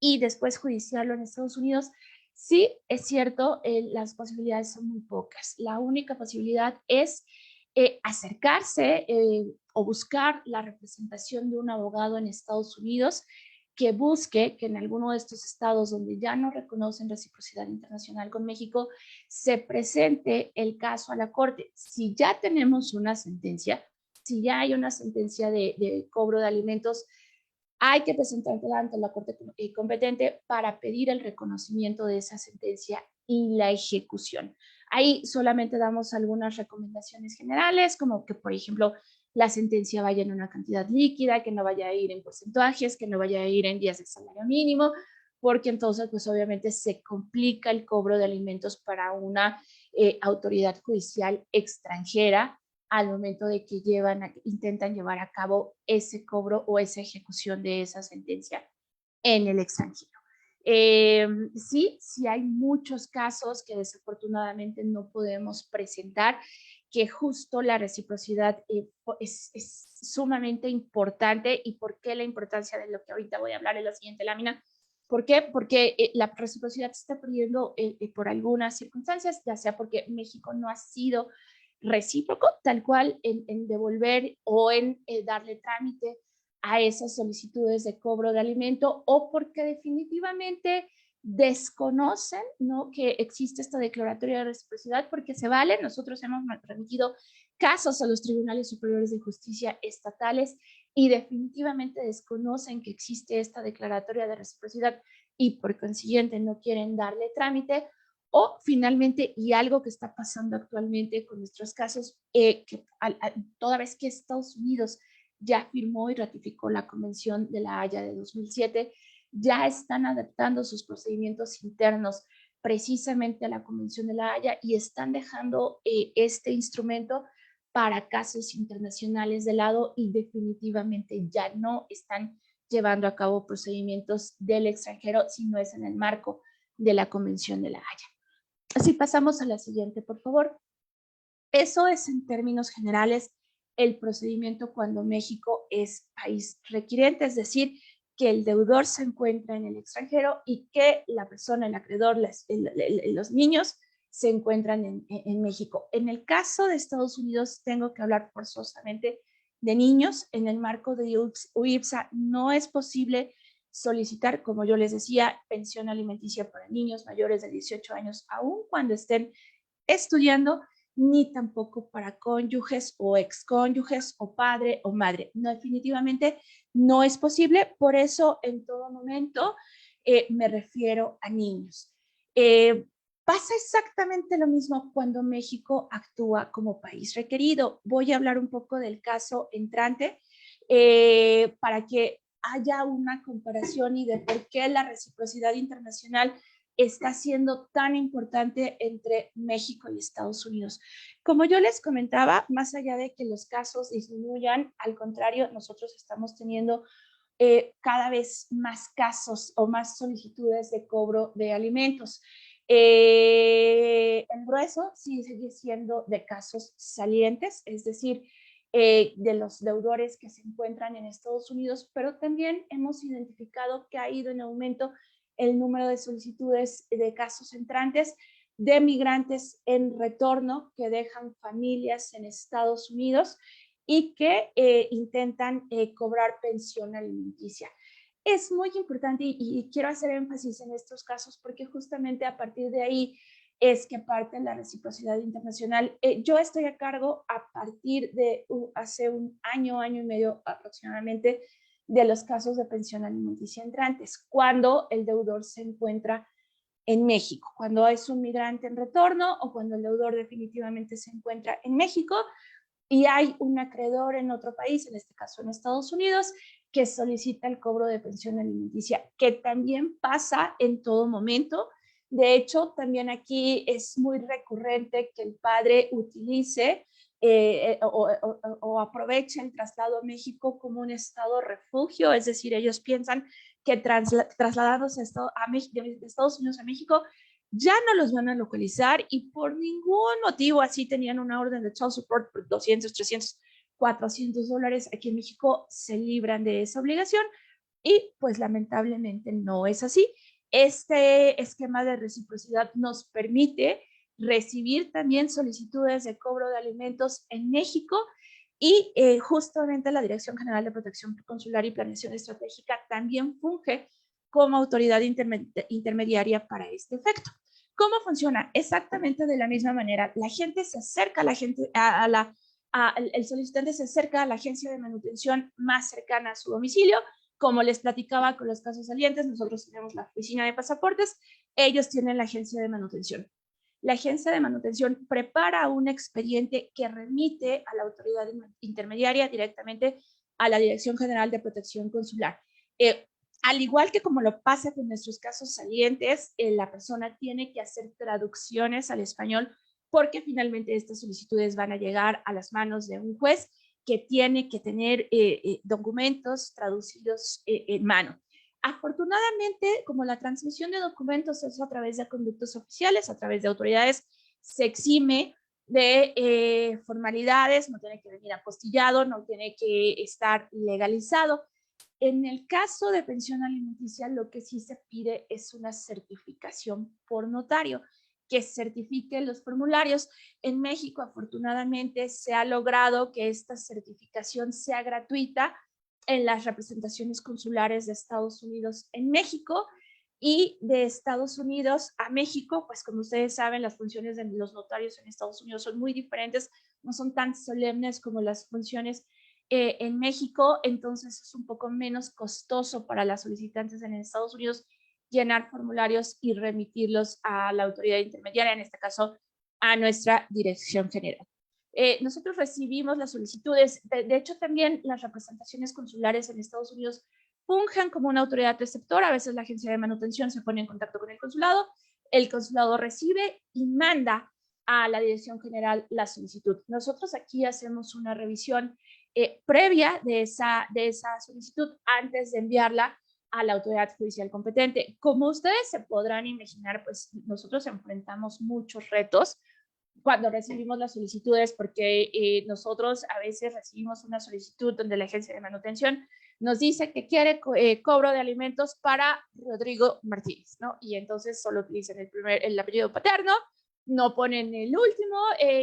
Speaker 3: y después judiciarlo en Estados Unidos? Sí, es cierto, las posibilidades son muy pocas. La única posibilidad es acercarse o buscar la representación de un abogado en Estados Unidos que busque que en alguno de estos estados donde ya no reconocen reciprocidad internacional con México, se presente el caso a la Corte. Si ya tenemos una sentencia, si ya hay una sentencia de cobro de alimentos, hay que presentarla ante la Corte competente para pedir el reconocimiento de esa sentencia y la ejecución. Ahí solamente damos algunas recomendaciones generales, como que, por ejemplo, la sentencia vaya en una cantidad líquida, que no vaya a ir en porcentajes, que no vaya a ir en días de salario mínimo, porque entonces pues obviamente se complica el cobro de alimentos para una autoridad judicial extranjera al momento de que intentan llevar a cabo ese cobro o esa ejecución de esa sentencia en el extranjero. Sí hay muchos casos que desafortunadamente no podemos presentar, que justo la reciprocidad es sumamente importante. ¿Y por qué la importancia de lo que ahorita voy a hablar en la siguiente lámina? ¿Por qué? Porque la reciprocidad se está perdiendo por algunas circunstancias, ya sea porque México no ha sido recíproco, tal cual en devolver o en darle trámite a esas solicitudes de cobro de alimento, o porque definitivamente desconocen, ¿no?, que existe esta declaratoria de reciprocidad, porque se vale. Nosotros hemos remitido casos a los tribunales superiores de justicia estatales y definitivamente desconocen que existe esta declaratoria de reciprocidad y por consiguiente no quieren darle trámite. O finalmente, y algo que está pasando actualmente con nuestros casos, que toda vez que Estados Unidos ya firmó y ratificó la Convención de la Haya de 2007, ya están adaptando sus procedimientos internos precisamente a la Convención de la Haya y están dejando este instrumento para casos internacionales de lado, y definitivamente ya no están llevando a cabo procedimientos del extranjero si no es en el marco de la Convención de la Haya. Así pasamos a la siguiente, por favor. Eso es en términos generales el procedimiento cuando México es país requirente, es decir, que el deudor se encuentra en el extranjero y que la persona, el acreedor, los niños se encuentran en México. En el caso de Estados Unidos, tengo que hablar forzosamente de niños. En el marco de UIPSA no es posible solicitar, como yo les decía, pensión alimenticia para niños mayores de 18 años, aun cuando estén estudiando, ni tampoco para cónyuges o excónyuges o padre o madre. No, definitivamente no es posible. Por eso en todo momento me refiero a niños. Pasa exactamente lo mismo cuando México actúa como país requerido. Voy a hablar un poco del caso entrante para que haya una comparación y de por qué la reciprocidad internacional está siendo tan importante entre México y Estados Unidos. Como yo les comentaba, más allá de que los casos disminuyan, al contrario, nosotros estamos teniendo cada vez más casos o más solicitudes de cobro de alimentos. El grueso sí sigue siendo de casos salientes, es decir, de los deudores que se encuentran en Estados Unidos, pero también hemos identificado que ha ido en aumento el número de solicitudes de casos entrantes de migrantes en retorno que dejan familias en Estados Unidos y que intentan cobrar pensión alimenticia. Es muy importante y quiero hacer énfasis en estos casos porque justamente a partir de ahí es que parte la reciprocidad internacional. Yo estoy a cargo a partir de hace un año y medio aproximadamente de los casos de pensión alimenticia entrantes, cuando el deudor se encuentra en México, cuando es un migrante en retorno o cuando el deudor definitivamente se encuentra en México y hay un acreedor en otro país, en este caso en Estados Unidos, que solicita el cobro de pensión alimenticia, que también pasa en todo momento. De hecho, también aquí es muy recurrente que el padre utilice o aproveche el traslado a México como un estado refugio, es decir, ellos piensan que trasladándose de Estados Unidos a México ya no los van a localizar y por ningún motivo así tenían una orden de child support por 200, 300, $400. Aquí en México se libran de esa obligación y pues lamentablemente no es así. Este esquema de reciprocidad nos permite recibir también solicitudes de cobro de alimentos en México y justamente la Dirección General de Protección Consular y Planeación Estratégica también funge como autoridad intermediaria para este efecto. ¿Cómo funciona? Exactamente de la misma manera. La gente se acerca, el solicitante se acerca a la agencia de manutención más cercana a su domicilio. Como les platicaba con los casos salientes, nosotros tenemos la oficina de pasaportes, ellos tienen la agencia de manutención. La agencia de manutención prepara un expediente que remite a la autoridad intermediaria directamente a la Dirección General de Protección Consular. Al igual que como lo pasa con nuestros casos salientes, la persona tiene que hacer traducciones al español porque finalmente estas solicitudes van a llegar a las manos de un juez que tiene que tener documentos traducidos en mano. Afortunadamente, como la transmisión de documentos es a través de conductos oficiales, a través de autoridades, se exime de formalidades, no tiene que venir apostillado, no tiene que estar legalizado. En el caso de pensión alimenticia, lo que sí se pide es una certificación por notario que certifique los formularios. En México, afortunadamente, se ha logrado que esta certificación sea gratuita en las representaciones consulares de Estados Unidos en México, y de Estados Unidos a México, pues como ustedes saben, las funciones de los notarios en Estados Unidos son muy diferentes, no son tan solemnes como las funciones en México, entonces es un poco menos costoso para las solicitantes en Estados Unidos llenar formularios y remitirlos a la autoridad intermediaria, en este caso a nuestra dirección general. Nosotros recibimos las solicitudes, de hecho también las representaciones consulares en Estados Unidos funjan como una autoridad receptora. A veces la agencia de manutención se pone en contacto con el consulado recibe y manda a la dirección general la solicitud. Nosotros aquí hacemos una revisión previa de esa solicitud antes de enviarla a la autoridad judicial competente. Como ustedes se podrán imaginar, pues nosotros enfrentamos muchos retos cuando recibimos las solicitudes, porque nosotros a veces recibimos una solicitud donde la agencia de manutención nos dice que quiere cobro de alimentos para Rodrigo Martínez, ¿no? Y entonces solo utilizan el apellido paterno, no ponen el último,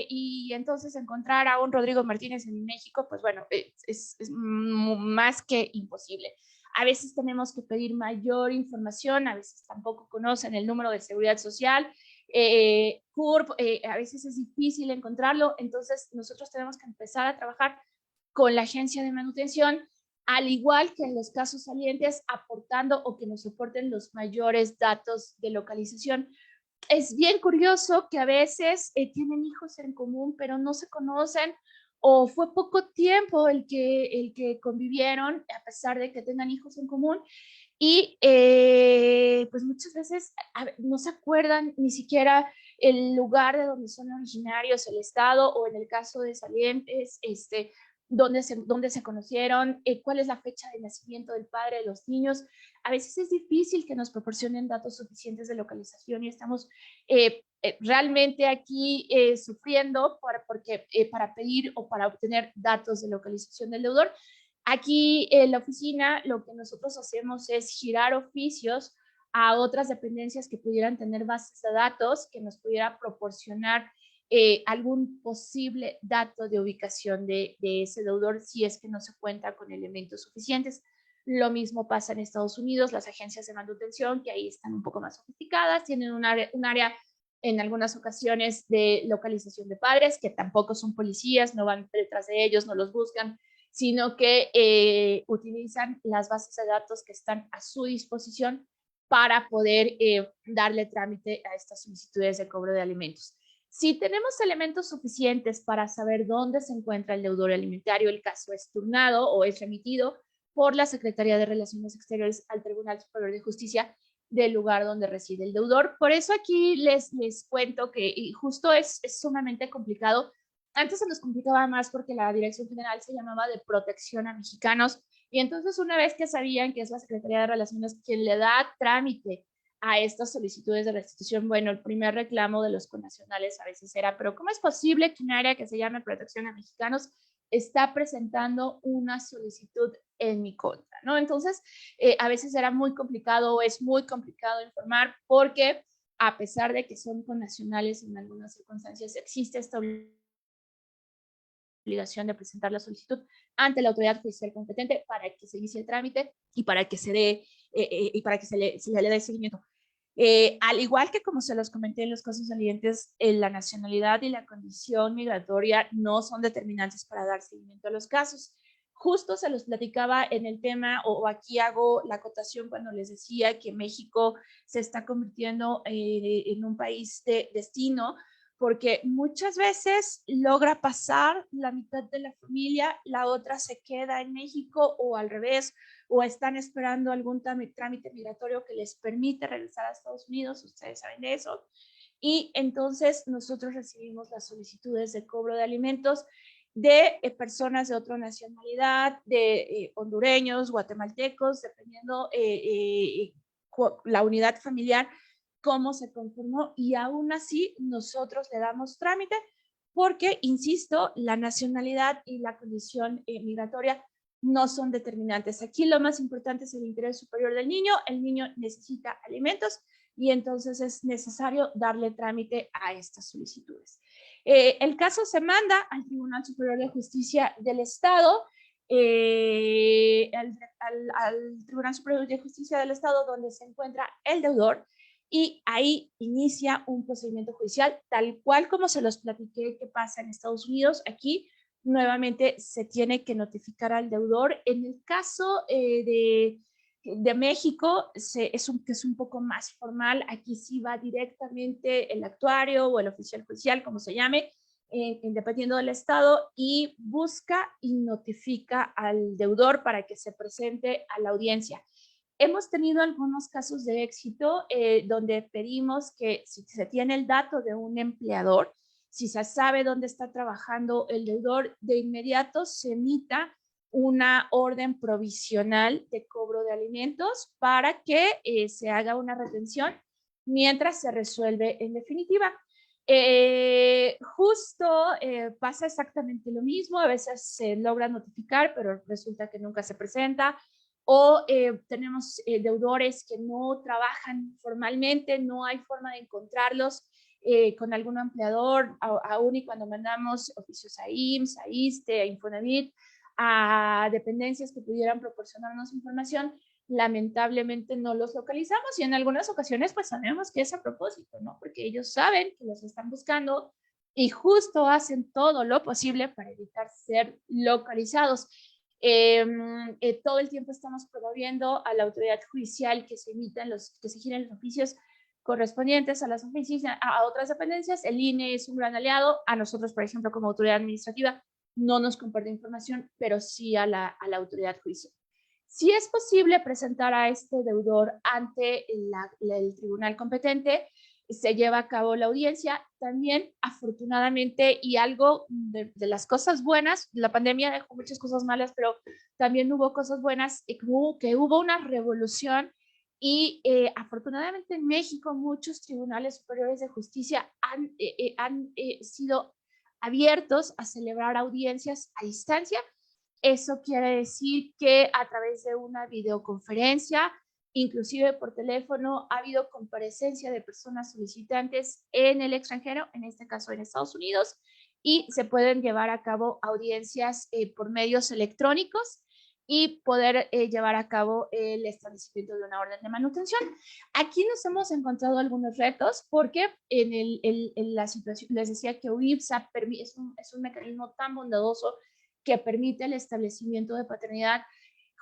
Speaker 3: y entonces encontrar a un Rodrigo Martínez en México, pues bueno, es más que imposible. A veces tenemos que pedir mayor información, a veces tampoco conocen el número de seguridad social, CURP, a veces es difícil encontrarlo, entonces nosotros tenemos que empezar a trabajar con la agencia de manutención, al igual que en los casos salientes, aportando o que nos soporten los mayores datos de localización. Es bien curioso que a veces tienen hijos en común, pero no se conocen, o fue poco tiempo el que convivieron, a pesar de que tengan hijos en común, y pues muchas veces no se acuerdan ni siquiera el lugar de donde son originarios, el estado, o en el caso de salientes, dónde se conocieron, cuál es la fecha de nacimiento del padre de los niños. A veces es difícil que nos proporcionen datos suficientes de localización, y estamos realmente aquí sufriendo porque, para pedir o para obtener datos de localización del deudor. Aquí en la oficina lo que nosotros hacemos es girar oficios a otras dependencias que pudieran tener bases de datos que nos pudiera proporcionar algún posible dato de ubicación de ese deudor, si es que no se cuenta con elementos suficientes. Lo mismo pasa en Estados Unidos, las agencias de manutención, que ahí están un poco más sofisticadas, tienen un área en algunas ocasiones de localización de padres, que tampoco son policías, no van detrás de ellos, no los buscan, sino que utilizan las bases de datos que están a su disposición para poder darle trámite a estas solicitudes de cobro de alimentos. Si tenemos elementos suficientes para saber dónde se encuentra el deudor alimentario, el caso es turnado o es remitido por la Secretaría de Relaciones Exteriores al Tribunal Superior de Justicia del lugar donde reside el deudor. Por eso aquí les cuento que justo es sumamente complicado. Antes se nos complicaba más porque la Dirección General se llamaba de Protección a Mexicanos, y entonces una vez que sabían que es la Secretaría de Relaciones quien le da trámite a estas solicitudes de restitución, bueno, el primer reclamo de los connacionales a veces era, pero ¿cómo es posible que un área que se llame Protección a Mexicanos está presentando una solicitud en mi contra, ¿no? Entonces, a veces era muy complicado, o es muy complicado informar, porque a pesar de que son connacionales, en algunas circunstancias existe esta obligación de presentar la solicitud ante la autoridad judicial competente para que se inicie el trámite y para que se dé y para que se le dé seguimiento. Al igual que como se los comenté en los casos salientes, la nacionalidad y la condición migratoria no son determinantes para dar seguimiento a los casos. Justo se los platicaba en el tema, o aquí hago la acotación cuando les decía que México se está convirtiendo en un país de destino porque muchas veces logra pasar la mitad de la familia, la otra se queda en México o al revés, o están esperando algún trámite migratorio que les permite regresar a Estados Unidos, ustedes saben de eso, y entonces nosotros recibimos las solicitudes de cobro de alimentos de personas de otra nacionalidad, de hondureños, guatemaltecos, dependiendo la unidad familiar, cómo se conformó, y aún así nosotros le damos trámite porque, insisto, la nacionalidad y la condición migratoria no son determinantes. Aquí lo más importante es el interés superior del niño. El niño necesita alimentos y entonces es necesario darle trámite a estas solicitudes. El caso se manda al Tribunal Superior de Justicia del Estado, al Tribunal Superior de Justicia del Estado, donde se encuentra el deudor, y ahí inicia un procedimiento judicial, tal cual como se los platiqué que pasa en Estados Unidos. Aquí nuevamente se tiene que notificar al deudor. En el caso de México, es un poco más formal. Aquí sí va directamente el actuario o el oficial judicial, como se llame, dependiendo del estado, y busca y notifica al deudor para que se presente a la audiencia. Hemos tenido algunos casos de éxito donde pedimos que, si se tiene el dato de un empleador, si se sabe dónde está trabajando el deudor, de inmediato se emita una orden provisional de cobro de alimentos para que se haga una retención mientras se resuelve en definitiva. Pasa exactamente lo mismo. A veces se logra notificar, pero resulta que nunca se presenta. O tenemos deudores que no trabajan formalmente, no hay forma de encontrarlos con algún empleador, aún y cuando mandamos oficios a IMSS, a ISSSTE, a Infonavit, a dependencias que pudieran proporcionarnos información, lamentablemente no los localizamos, y en algunas ocasiones pues sabemos que es a propósito, ¿no? Porque ellos saben que los están buscando y justo hacen todo lo posible para evitar ser localizados. Todo el tiempo estamos promoviendo a la autoridad judicial que se giren los oficios correspondientes a las oficinas, a otras dependencias. El INE es un gran aliado. A nosotros, por ejemplo, como autoridad administrativa, no nos comparte información, pero sí a la autoridad judicial. Si es posible presentar a este deudor ante el tribunal competente, se lleva a cabo la audiencia. También, afortunadamente, y algo de las cosas buenas, la pandemia dejó muchas cosas malas, pero también hubo cosas buenas, que hubo una revolución, y afortunadamente en México muchos tribunales superiores de justicia han sido abiertos a celebrar audiencias a distancia. Eso quiere decir que a través de una videoconferencia, inclusive por teléfono, ha habido comparecencia de personas solicitantes en el extranjero, en este caso en Estados Unidos, y se pueden llevar a cabo audiencias por medios electrónicos y poder llevar a cabo el establecimiento de una orden de manutención. Aquí nos hemos encontrado algunos retos porque en la situación, les decía que UIPSA es un mecanismo tan bondadoso que permite el establecimiento de paternidad.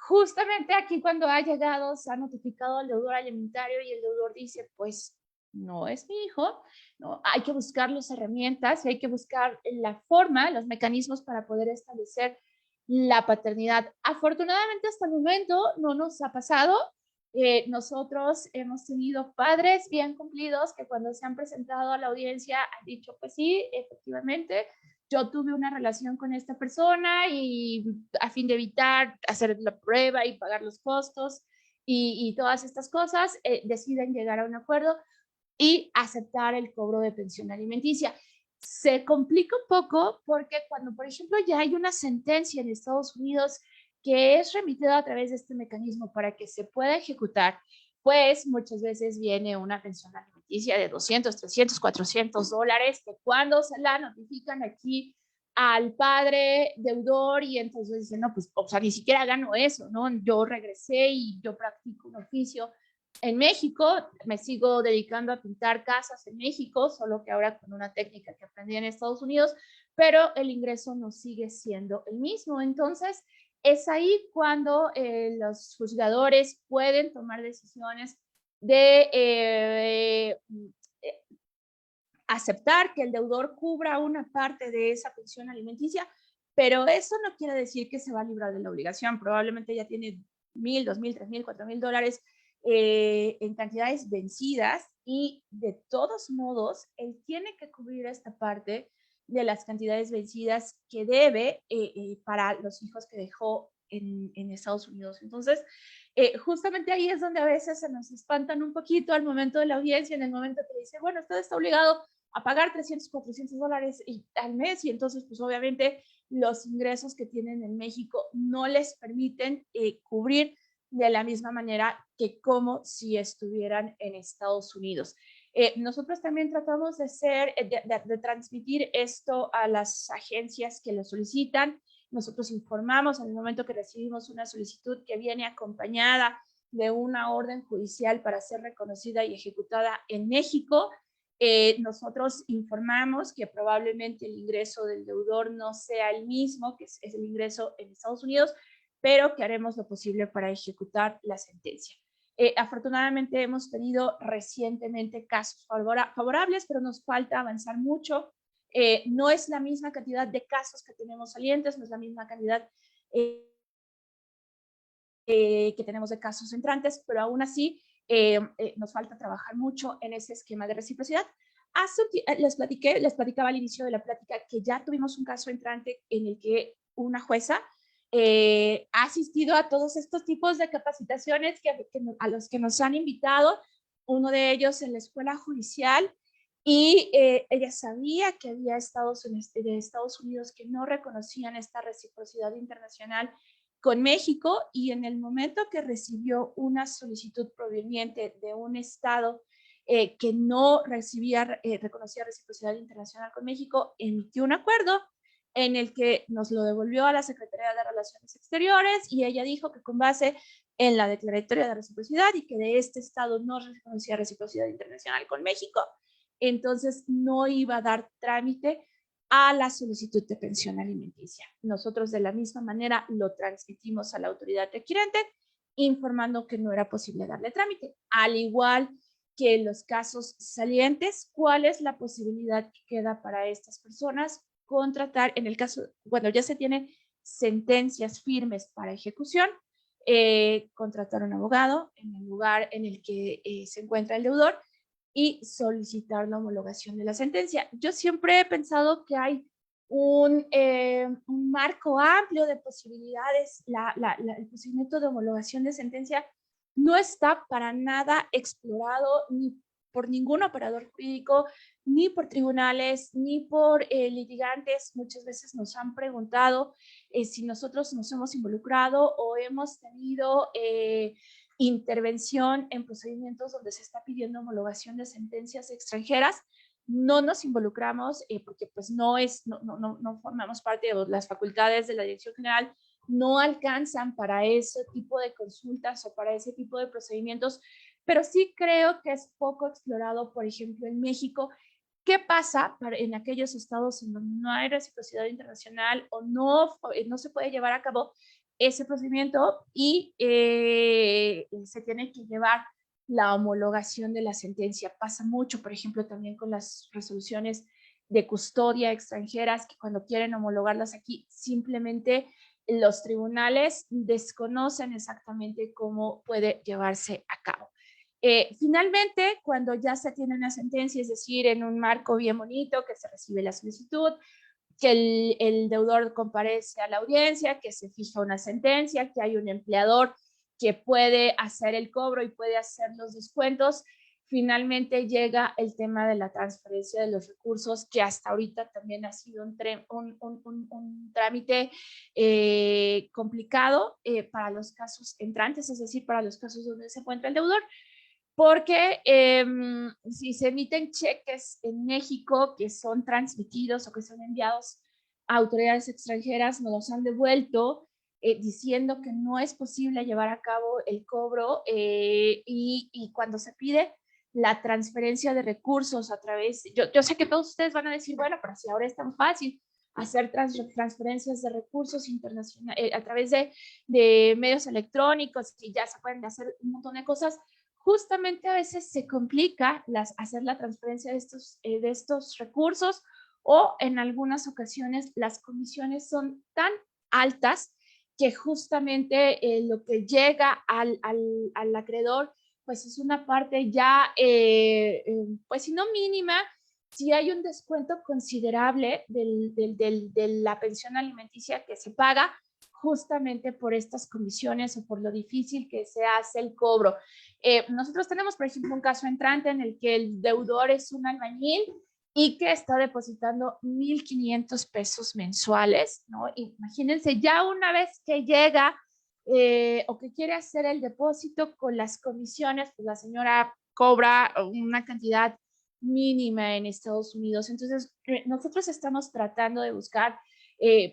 Speaker 3: Justamente aquí, cuando ha llegado, se ha notificado al deudor alimentario y el deudor dice, pues no es mi hijo, ¿no? Hay que buscar las herramientas y hay que buscar la forma, los mecanismos para poder establecer la paternidad. Afortunadamente, hasta el momento no nos ha pasado. Nosotros hemos tenido padres bien cumplidos que, cuando se han presentado a la audiencia, han dicho, pues sí, efectivamente, yo tuve una relación con esta persona, y a fin de evitar hacer la prueba y pagar los costos y todas estas cosas, deciden llegar a un acuerdo y aceptar el cobro de pensión alimenticia. Se complica un poco porque cuando, por ejemplo, ya hay una sentencia en Estados Unidos que es remitida a través de este mecanismo para que se pueda ejecutar, pues muchas veces viene una pensión alimenticia de 200, 300, 400 dólares, que cuando se la notifican aquí al padre deudor, y entonces dicen, no, pues, o sea, ni siquiera gano eso, ¿no? Yo regresé y yo practico un oficio en México, me sigo dedicando a pintar casas en México, solo que ahora con una técnica que aprendí en Estados Unidos, pero el ingreso no sigue siendo el mismo. Entonces, es ahí cuando los juzgadores pueden tomar decisiones de aceptar que el deudor cubra una parte de esa pensión alimenticia, pero eso no quiere decir que se va a librar de la obligación. Probablemente ya tiene 1,000, 2,000, 3,000, 4,000 dólares en cantidades vencidas y de todos modos, él tiene que cubrir esta parte de las cantidades vencidas que debe para los hijos que dejó en Estados Unidos. Entonces, justamente ahí es donde a veces se nos espantan un poquito al momento de la audiencia, en el momento que dice, bueno, usted está obligado a pagar 300, 400 dólares al mes y entonces, pues obviamente los ingresos que tienen en México no les permiten cubrir de la misma manera que como si estuvieran en Estados Unidos. Nosotros también tratamos de transmitir esto a las agencias que lo solicitan. Nosotros informamos en el momento que recibimos una solicitud que viene acompañada de una orden judicial para ser reconocida y ejecutada en México. Nosotros informamos que probablemente el ingreso del deudor no sea el mismo, que es el ingreso en Estados Unidos, pero que haremos lo posible para ejecutar la sentencia. Afortunadamente hemos tenido recientemente casos favorables, pero nos falta avanzar mucho. No es la misma cantidad de casos que tenemos salientes, no es la misma cantidad que tenemos de casos entrantes, pero aún así nos falta trabajar mucho en ese esquema de reciprocidad. Les platicaba al inicio de la plática que ya tuvimos un caso entrante en el que una jueza ha asistido a todos estos tipos de capacitaciones a los que nos han invitado, uno de ellos en la escuela judicial, y ella sabía que había estados de Estados Unidos que no reconocían esta reciprocidad internacional con México, y en el momento que recibió una solicitud proveniente de un estado que no reconocía reciprocidad internacional con México, emitió un acuerdo en el que nos lo devolvió a la Secretaría de Relaciones Exteriores y ella dijo que con base en la declaratoria de reciprocidad y que de este estado no reconocía reciprocidad internacional con México, entonces no iba a dar trámite a la solicitud de pensión alimenticia. Nosotros de la misma manera lo transmitimos a la autoridad requirente, informando que no era posible darle trámite. Al igual que en los casos salientes, ¿cuál es la posibilidad que queda para estas personas? Contratar, en el caso, cuando ya se tienen sentencias firmes para ejecución, contratar un abogado en el lugar en el que se encuentra el deudor y solicitar la homologación de la sentencia. Yo siempre he pensado que hay un marco amplio de posibilidades. El procedimiento de homologación de sentencia no está para nada explorado ni por ningún operador jurídico, ni por tribunales, ni por litigantes. Muchas veces nos han preguntado si nosotros nos hemos involucrado o hemos tenido intervención en procedimientos donde se está pidiendo homologación de sentencias extranjeras. No nos involucramos porque pues no formamos parte de las facultades de la Dirección General, no alcanzan para ese tipo de consultas o para ese tipo de procedimientos, pero sí creo que es poco explorado, por ejemplo, en México. ¿Qué pasa en aquellos estados en donde no hay reciprocidad internacional o no se puede llevar a cabo ese procedimiento y se tiene que llevar la homologación de la sentencia? Pasa mucho, por ejemplo, también con las resoluciones de custodia extranjeras, que cuando quieren homologarlas aquí, simplemente los tribunales desconocen exactamente cómo puede llevarse a cabo. Finalmente, cuando ya se tiene una sentencia, es decir, en un marco bien bonito, que se recibe la solicitud, que el deudor comparece a la audiencia, que se fija una sentencia, que hay un empleador que puede hacer el cobro y puede hacer los descuentos, finalmente llega el tema de la transferencia de los recursos, que hasta ahorita también ha sido un trámite complicado para los casos entrantes, es decir, para los casos donde se encuentra el deudor, porque si se emiten cheques en México que son transmitidos o que son enviados a autoridades extranjeras, nos los han devuelto diciendo que no es posible llevar a cabo el cobro y cuando se pide la transferencia de recursos a través, yo sé que todos ustedes van a decir, bueno, pero si ahora es tan fácil hacer transferencias de recursos internacionales a través de medios electrónicos y ya se pueden hacer un montón de cosas. justamente a veces se complica hacer la transferencia de estos recursos, o en algunas ocasiones las comisiones son tan altas que justamente lo que llega al acreedor pues es una parte ya, pues si no mínima, si hay un descuento considerable de la pensión alimenticia que se paga justamente por estas comisiones o por lo difícil que se hace el cobro. Nosotros tenemos, por ejemplo, un caso entrante en el que el deudor es un albañil y que está depositando 1,500 pesos mensuales, ¿no? Imagínense, ya una vez que llega o que quiere hacer el depósito con las comisiones, pues la señora cobra una cantidad mínima en Estados Unidos. Entonces, nosotros estamos tratando de buscar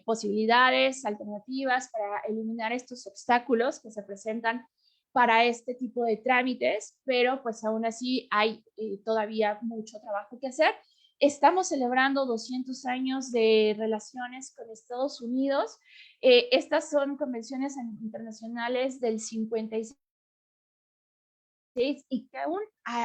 Speaker 3: posibilidades, alternativas para eliminar estos obstáculos que se presentan para este tipo de trámites, pero pues aún así hay todavía mucho trabajo que hacer. Estamos celebrando 200 años de relaciones con Estados Unidos. Estas son convenciones internacionales del 56 y que aún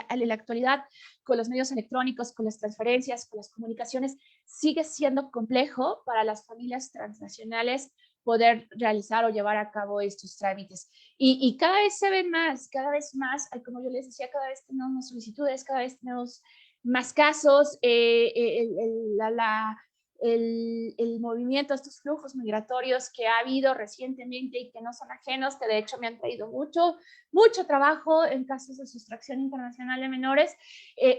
Speaker 3: en la actualidad, con los medios electrónicos, con las transferencias, con las comunicaciones, sigue siendo complejo para las familias transnacionales poder realizar o llevar a cabo estos trámites. Y cada vez se ven más, cada vez más, como yo les decía, cada vez tenemos más solicitudes, cada vez tenemos más casos, el movimiento, estos flujos migratorios que ha habido recientemente y que no son ajenos, que de hecho me han traído mucho trabajo en casos de sustracción internacional de menores,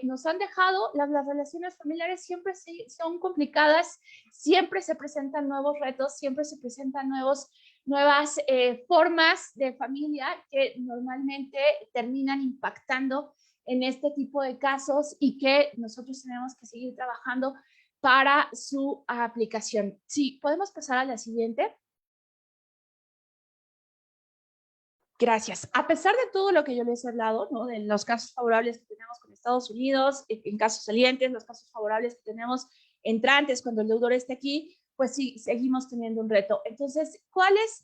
Speaker 3: nos han dejado, las relaciones familiares siempre son complicadas, siempre se presentan nuevos retos, siempre se presentan nuevas formas de familia que normalmente terminan impactando en este tipo de casos y que nosotros tenemos que seguir trabajando para su aplicación. Sí, podemos pasar a la siguiente. Gracias. A pesar de todo lo que yo les he hablado, ¿no? De los casos favorables que tenemos con Estados Unidos, en casos salientes, los casos favorables que tenemos entrantes cuando el deudor esté aquí, pues sí, seguimos teniendo un reto. Entonces, ¿cuál es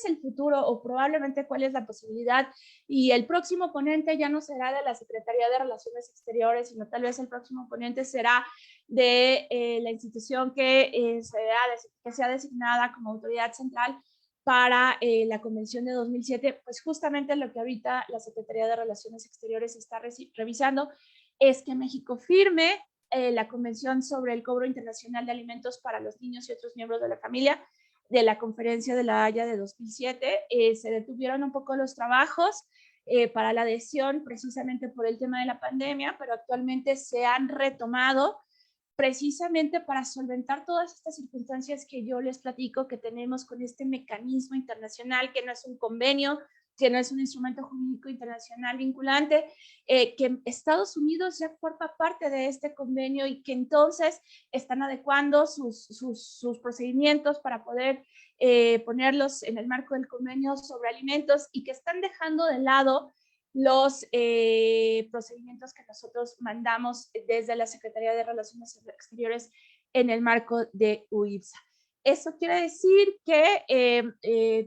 Speaker 3: el futuro o probablemente cuál es la posibilidad? Y el próximo ponente ya no será de la Secretaría de Relaciones Exteriores, sino tal vez el próximo ponente será de la institución que sea designada como autoridad central para la Convención de 2007, pues justamente lo que ahorita la Secretaría de Relaciones Exteriores está revisando es que México firme la Convención sobre el Cobro Internacional de Alimentos para los Niños y otros miembros de la familia de la Conferencia de la Haya de 2007. Se detuvieron un poco los trabajos para la adhesión precisamente por el tema de la pandemia, pero actualmente se han retomado precisamente para solventar todas estas circunstancias que yo les platico que tenemos con este mecanismo internacional, que no es un convenio, que no es un instrumento jurídico internacional vinculante, que Estados Unidos ya forma parte de este convenio y que entonces están adecuando sus procedimientos para poder ponerlos en el marco del convenio sobre alimentos y que están dejando de lado los procedimientos que nosotros mandamos desde la Secretaría de Relaciones Exteriores en el marco de UIPSA. Eso quiere decir que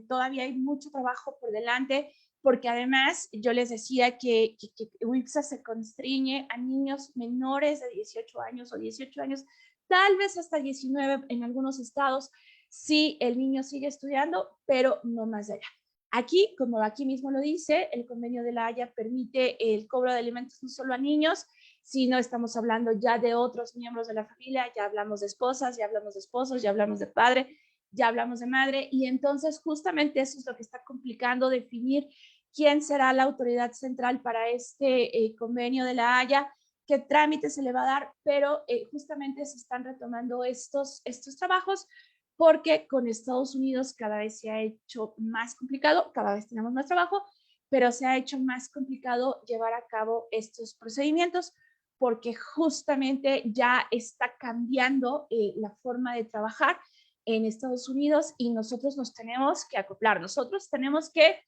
Speaker 3: todavía hay mucho trabajo por delante, porque además yo les decía que UIPSA se constriñe a niños menores de 18 años o 18 años, tal vez hasta 19 en algunos estados, si el niño sigue estudiando, pero no más allá. Aquí, como aquí mismo lo dice, el convenio de la Haya permite el cobro de alimentos no solo a niños, sino estamos hablando ya de otros miembros de la familia, ya hablamos de esposas, ya hablamos de esposos, ya hablamos de padre, ya hablamos de madre, y entonces justamente eso es lo que está complicando definir quién será la autoridad central para este convenio de la Haya, qué trámite se le va a dar, pero justamente se están retomando estos trabajos porque con Estados Unidos cada vez se ha hecho más complicado, cada vez tenemos más trabajo, pero se ha hecho más complicado llevar a cabo estos procedimientos porque justamente ya está cambiando la forma de trabajar en Estados Unidos y nosotros nos tenemos que acoplar, nosotros tenemos que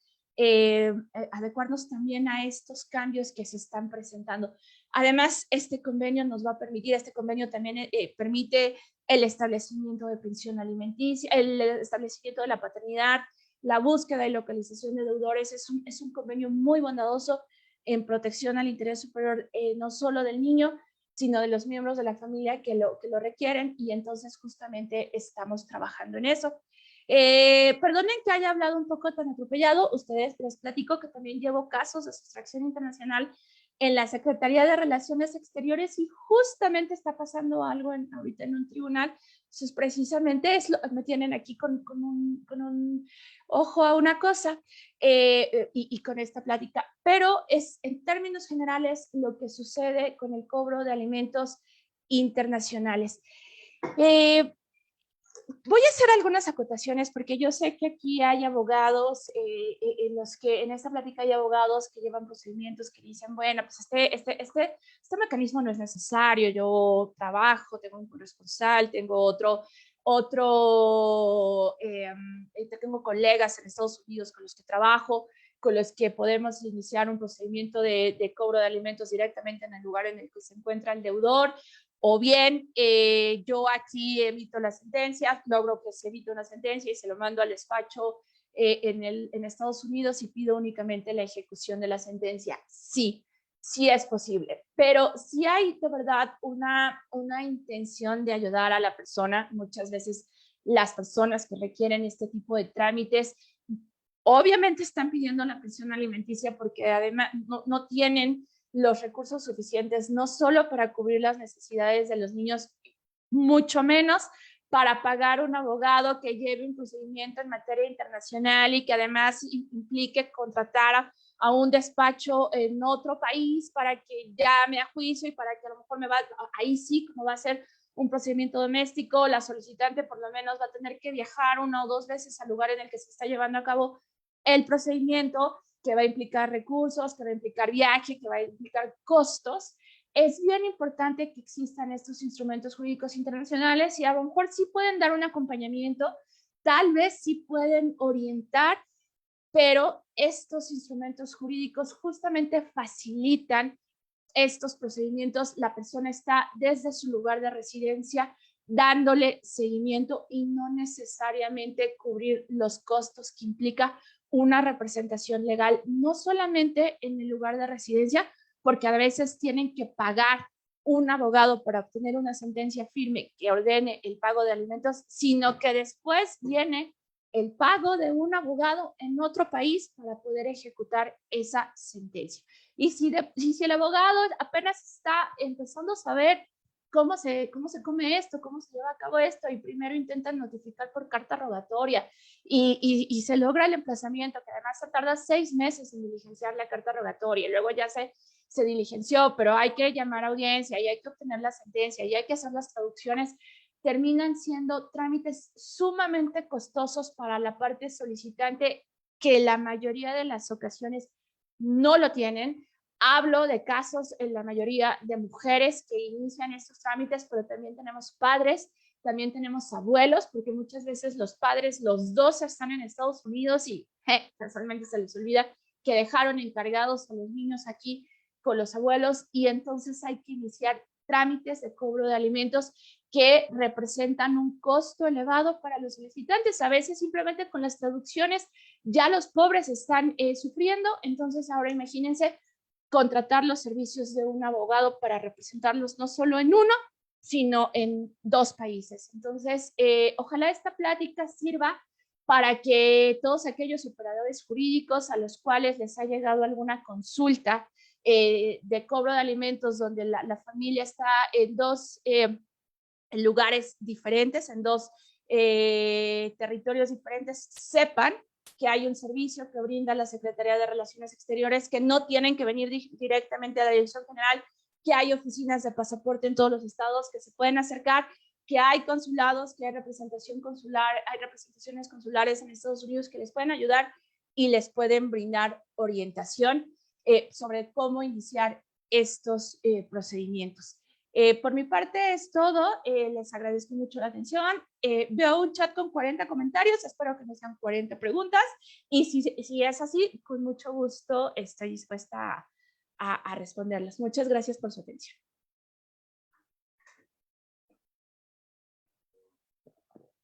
Speaker 3: adecuarnos también a estos cambios que se están presentando. Además, este convenio nos va a permitir, este convenio también permite el establecimiento de pensión alimenticia, el establecimiento de la paternidad, la búsqueda y localización de deudores. Es un convenio muy bondadoso en protección al interés superior, no solo del niño, sino de los miembros de la familia que lo requieren, y entonces justamente estamos trabajando en eso. Perdonen que haya hablado un poco tan atropellado. Ustedes, les platico que también llevo casos de sustracción internacional en la Secretaría de Relaciones Exteriores, y justamente está pasando algo ahorita en un tribunal. Entonces, precisamente me tienen aquí con un ojo a una cosa, y con esta plática. Pero es, en términos generales, lo que sucede con el cobro de alimentos internacionales. Voy a hacer algunas acotaciones porque yo sé que aquí hay abogados, en esta plática hay abogados que llevan procedimientos que dicen, bueno, pues este mecanismo no es necesario, yo trabajo, tengo un corresponsal, tengo tengo colegas en Estados Unidos con los que trabajo, con los que podemos iniciar un procedimiento de cobro de alimentos directamente en el lugar en el que se encuentra el deudor. O bien yo aquí emito la sentencia, logro que se emita una sentencia y se lo mando al despacho en Estados Unidos y pido únicamente la ejecución de la sentencia. Sí, sí es posible, pero si hay de verdad una intención de ayudar a la persona, muchas veces las personas que requieren este tipo de trámites obviamente están pidiendo la pensión alimenticia porque además no tienen los recursos suficientes, no solo para cubrir las necesidades de los niños, mucho menos para pagar un abogado que lleve un procedimiento en materia internacional y que además implique contratar a un despacho en otro país para que llame a juicio y para que a lo mejor ahí sí, como va a ser un procedimiento doméstico, la solicitante por lo menos va a tener que viajar 1 o 2 veces al lugar en el que se está llevando a cabo el procedimiento, que va a implicar recursos, que va a implicar viaje, que va a implicar costos. Es bien importante que existan estos instrumentos jurídicos internacionales y a lo mejor sí pueden dar un acompañamiento, tal vez sí pueden orientar, pero estos instrumentos jurídicos justamente facilitan estos procedimientos. La persona está desde su lugar de residencia dándole seguimiento y no necesariamente cubrir los costos que implica una representación legal, no solamente en el lugar de residencia, porque a veces tienen que pagar un abogado para obtener una sentencia firme que ordene el pago de alimentos, sino que después viene el pago de un abogado en otro país para poder ejecutar esa sentencia. Y si el abogado apenas está empezando a saber cómo se come esto, cómo se lleva a cabo esto, y primero intentan notificar por carta rogatoria y se logra el emplazamiento, que además se tarda 6 meses en diligenciar la carta rogatoria, y luego ya se diligenció, pero hay que llamar a audiencia y hay que obtener la sentencia y hay que hacer las traducciones, terminan siendo trámites sumamente costosos para la parte solicitante, que la mayoría de las ocasiones no lo tienen. Hablo de casos en la mayoría de mujeres que inician estos trámites, pero también tenemos padres, también tenemos abuelos, porque muchas veces los padres, los dos están en Estados Unidos y casualmente se les olvida que dejaron encargados a los niños aquí con los abuelos, y entonces hay que iniciar trámites de cobro de alimentos que representan un costo elevado para los solicitantes. A veces simplemente con las traducciones ya los pobres están sufriendo, entonces ahora imagínense contratar los servicios de un abogado para representarlos no solo en uno, sino en 2 países. Entonces, ojalá esta plática sirva para que todos aquellos operadores jurídicos a los cuales les ha llegado alguna consulta de cobro de alimentos donde la familia está en 2 lugares diferentes, en 2 territorios diferentes, sepan que hay un servicio que brinda la Secretaría de Relaciones Exteriores, que no tienen que venir directamente a la Dirección General, que hay oficinas de pasaporte en todos los estados que se pueden acercar, que hay consulados, que hay representación consular, hay representaciones consulares en Estados Unidos que les pueden ayudar y les pueden brindar orientación sobre cómo iniciar estos procedimientos. Por mi parte es todo. Les agradezco mucho la atención. Veo un chat con 40 comentarios. Espero que no sean 40 preguntas. Y si es así, con mucho gusto estoy dispuesta a responderlas. Muchas gracias por su atención.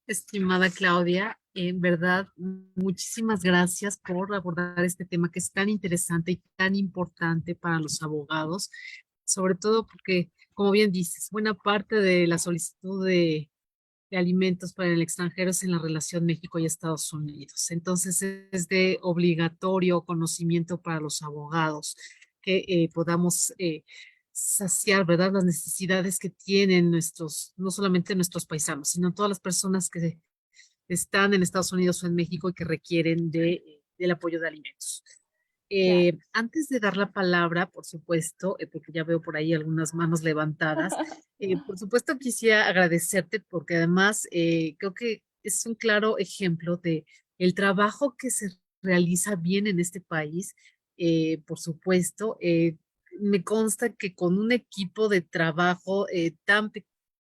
Speaker 1: Estimada Claudia, En verdad, muchísimas gracias por abordar este tema que es tan interesante y tan importante para los abogados, sobre todo porque, como bien dices, buena parte de la solicitud de alimentos para el extranjero es en la relación México y Estados Unidos. Entonces, es de obligatorio conocimiento para los abogados que podamos saciar, ¿verdad?, las necesidades que tienen nuestros, no solamente nuestros paisanos, sino todas las personas que están en Estados Unidos o en México y que requieren del apoyo de alimentos.
Speaker 3: Claro.
Speaker 1: Antes de dar la palabra, por supuesto, porque ya veo por ahí algunas manos levantadas, por supuesto quisiera agradecerte porque además creo que es un claro ejemplo de el trabajo que se realiza bien en este país. Por supuesto, me consta que con un equipo de trabajo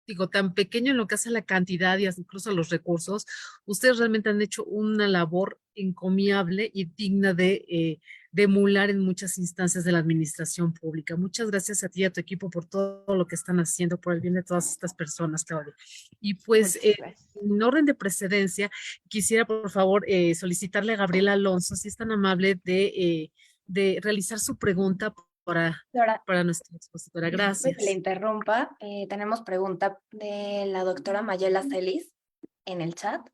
Speaker 1: digo, tan pequeño en lo que hace a la cantidad y incluso a los recursos, ustedes realmente han hecho una labor encomiable y digna de emular en muchas instancias de la administración pública. Muchas gracias a ti y a tu equipo por todo lo que están haciendo por el bien de todas estas personas, Claudia. Y pues,
Speaker 3: Muchas gracias.
Speaker 1: en orden de precedencia, quisiera por favor solicitarle a Gabriela Alonso, si es tan amable, de realizar su pregunta para,
Speaker 4: Doctora,
Speaker 1: para nuestra expositora.
Speaker 4: disculpe que le
Speaker 1: Gracias.
Speaker 4: interrumpa. Tenemos pregunta de la doctora Mayela Celis en el chat.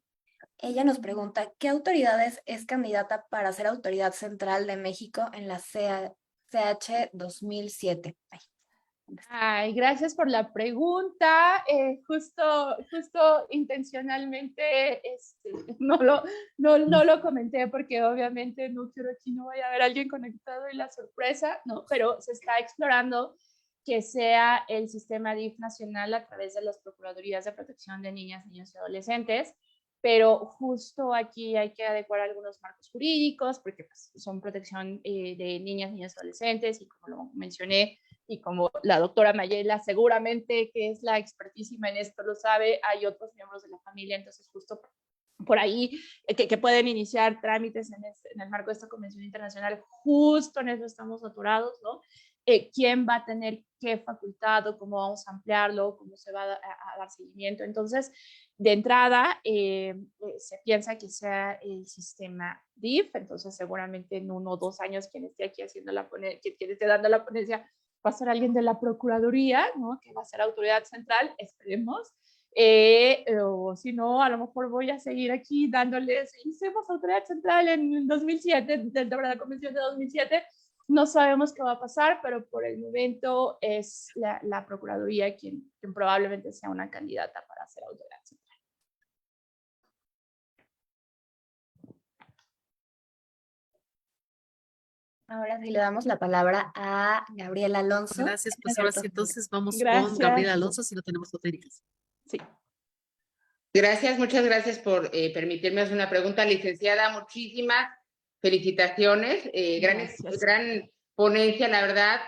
Speaker 4: Ella nos pregunta, ¿qué autoridades es candidata para ser autoridad central de México en la CH 2007? Ay, ¿dónde está?
Speaker 3: Ay, gracias por la pregunta. Justo intencionalmente no lo comenté porque obviamente no quiero aquí no vaya a haber alguien conectado y la sorpresa, no, pero se está explorando que sea el sistema DIF nacional a través de las Procuradurías de Protección de Niñas, Niños y Adolescentes, pero justo aquí hay que adecuar algunos marcos jurídicos porque pues, son protección de niñas, niños y adolescentes y como lo mencioné, y como la doctora Mayela seguramente que es la expertísima en esto lo sabe, hay otros miembros de la familia, entonces justo por ahí que pueden iniciar trámites en el marco de esta convención internacional, justo en eso estamos saturados, ¿no? ¿Quién va a tener qué facultad o cómo vamos a ampliarlo, cómo se va a dar seguimiento? Entonces, de entrada, se piensa que sea el sistema DIF, entonces seguramente en 1 o 2 años quien esté aquí haciendo quien esté dando la ponencia va a ser alguien de la Procuraduría, ¿no? Que va a ser autoridad central, esperemos. O si no, a lo mejor voy a seguir aquí dándoles, hicimos autoridad central en el 2007, dentro de la convención de 2007, no sabemos qué va a pasar, pero por el momento es la Procuraduría quien probablemente sea una candidata para ser autoridad central.
Speaker 4: Ahora sí le damos la palabra a Gabriela Alonso.
Speaker 1: Gracias, pues ahora sí, entonces vamos con
Speaker 3: Gracias.
Speaker 1: Gabriela Alonso, si lo tenemos Federica.
Speaker 3: Sí.
Speaker 5: Gracias, muchas gracias por permitirme hacer una pregunta, licenciada. Muchísimas felicitaciones. Gran ponencia, la verdad.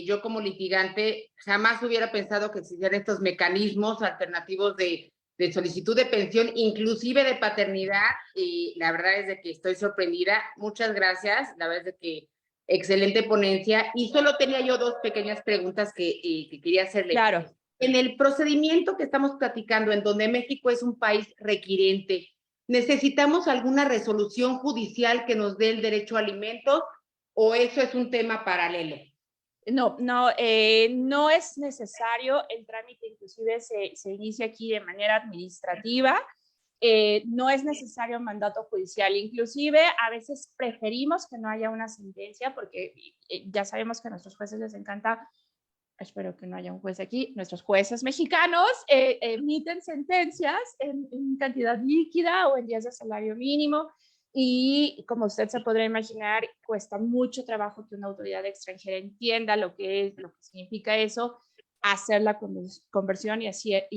Speaker 5: Yo como litigante jamás hubiera pensado que existieran estos mecanismos alternativos de solicitud de pensión, inclusive de paternidad. Y la verdad es de que estoy sorprendida. Muchas gracias. La verdad es de que excelente ponencia. Y solo tenía yo 2 pequeñas preguntas que quería hacerle.
Speaker 3: Claro.
Speaker 5: En el procedimiento que estamos platicando, en donde México es un país requiriente, ¿necesitamos alguna resolución judicial que nos dé el derecho a alimentos o eso es un tema paralelo?
Speaker 3: No es necesario, el trámite inclusive se inicia aquí de manera administrativa, no es necesario mandato judicial, inclusive a veces preferimos que no haya una sentencia porque ya sabemos que a nuestros jueces les encanta, espero que no haya un juez aquí, nuestros jueces mexicanos emiten sentencias en cantidad líquida o en días de salario mínimo y como usted se podrá imaginar, cuesta mucho trabajo que una autoridad extranjera entienda lo que significa eso, hacer la conversión y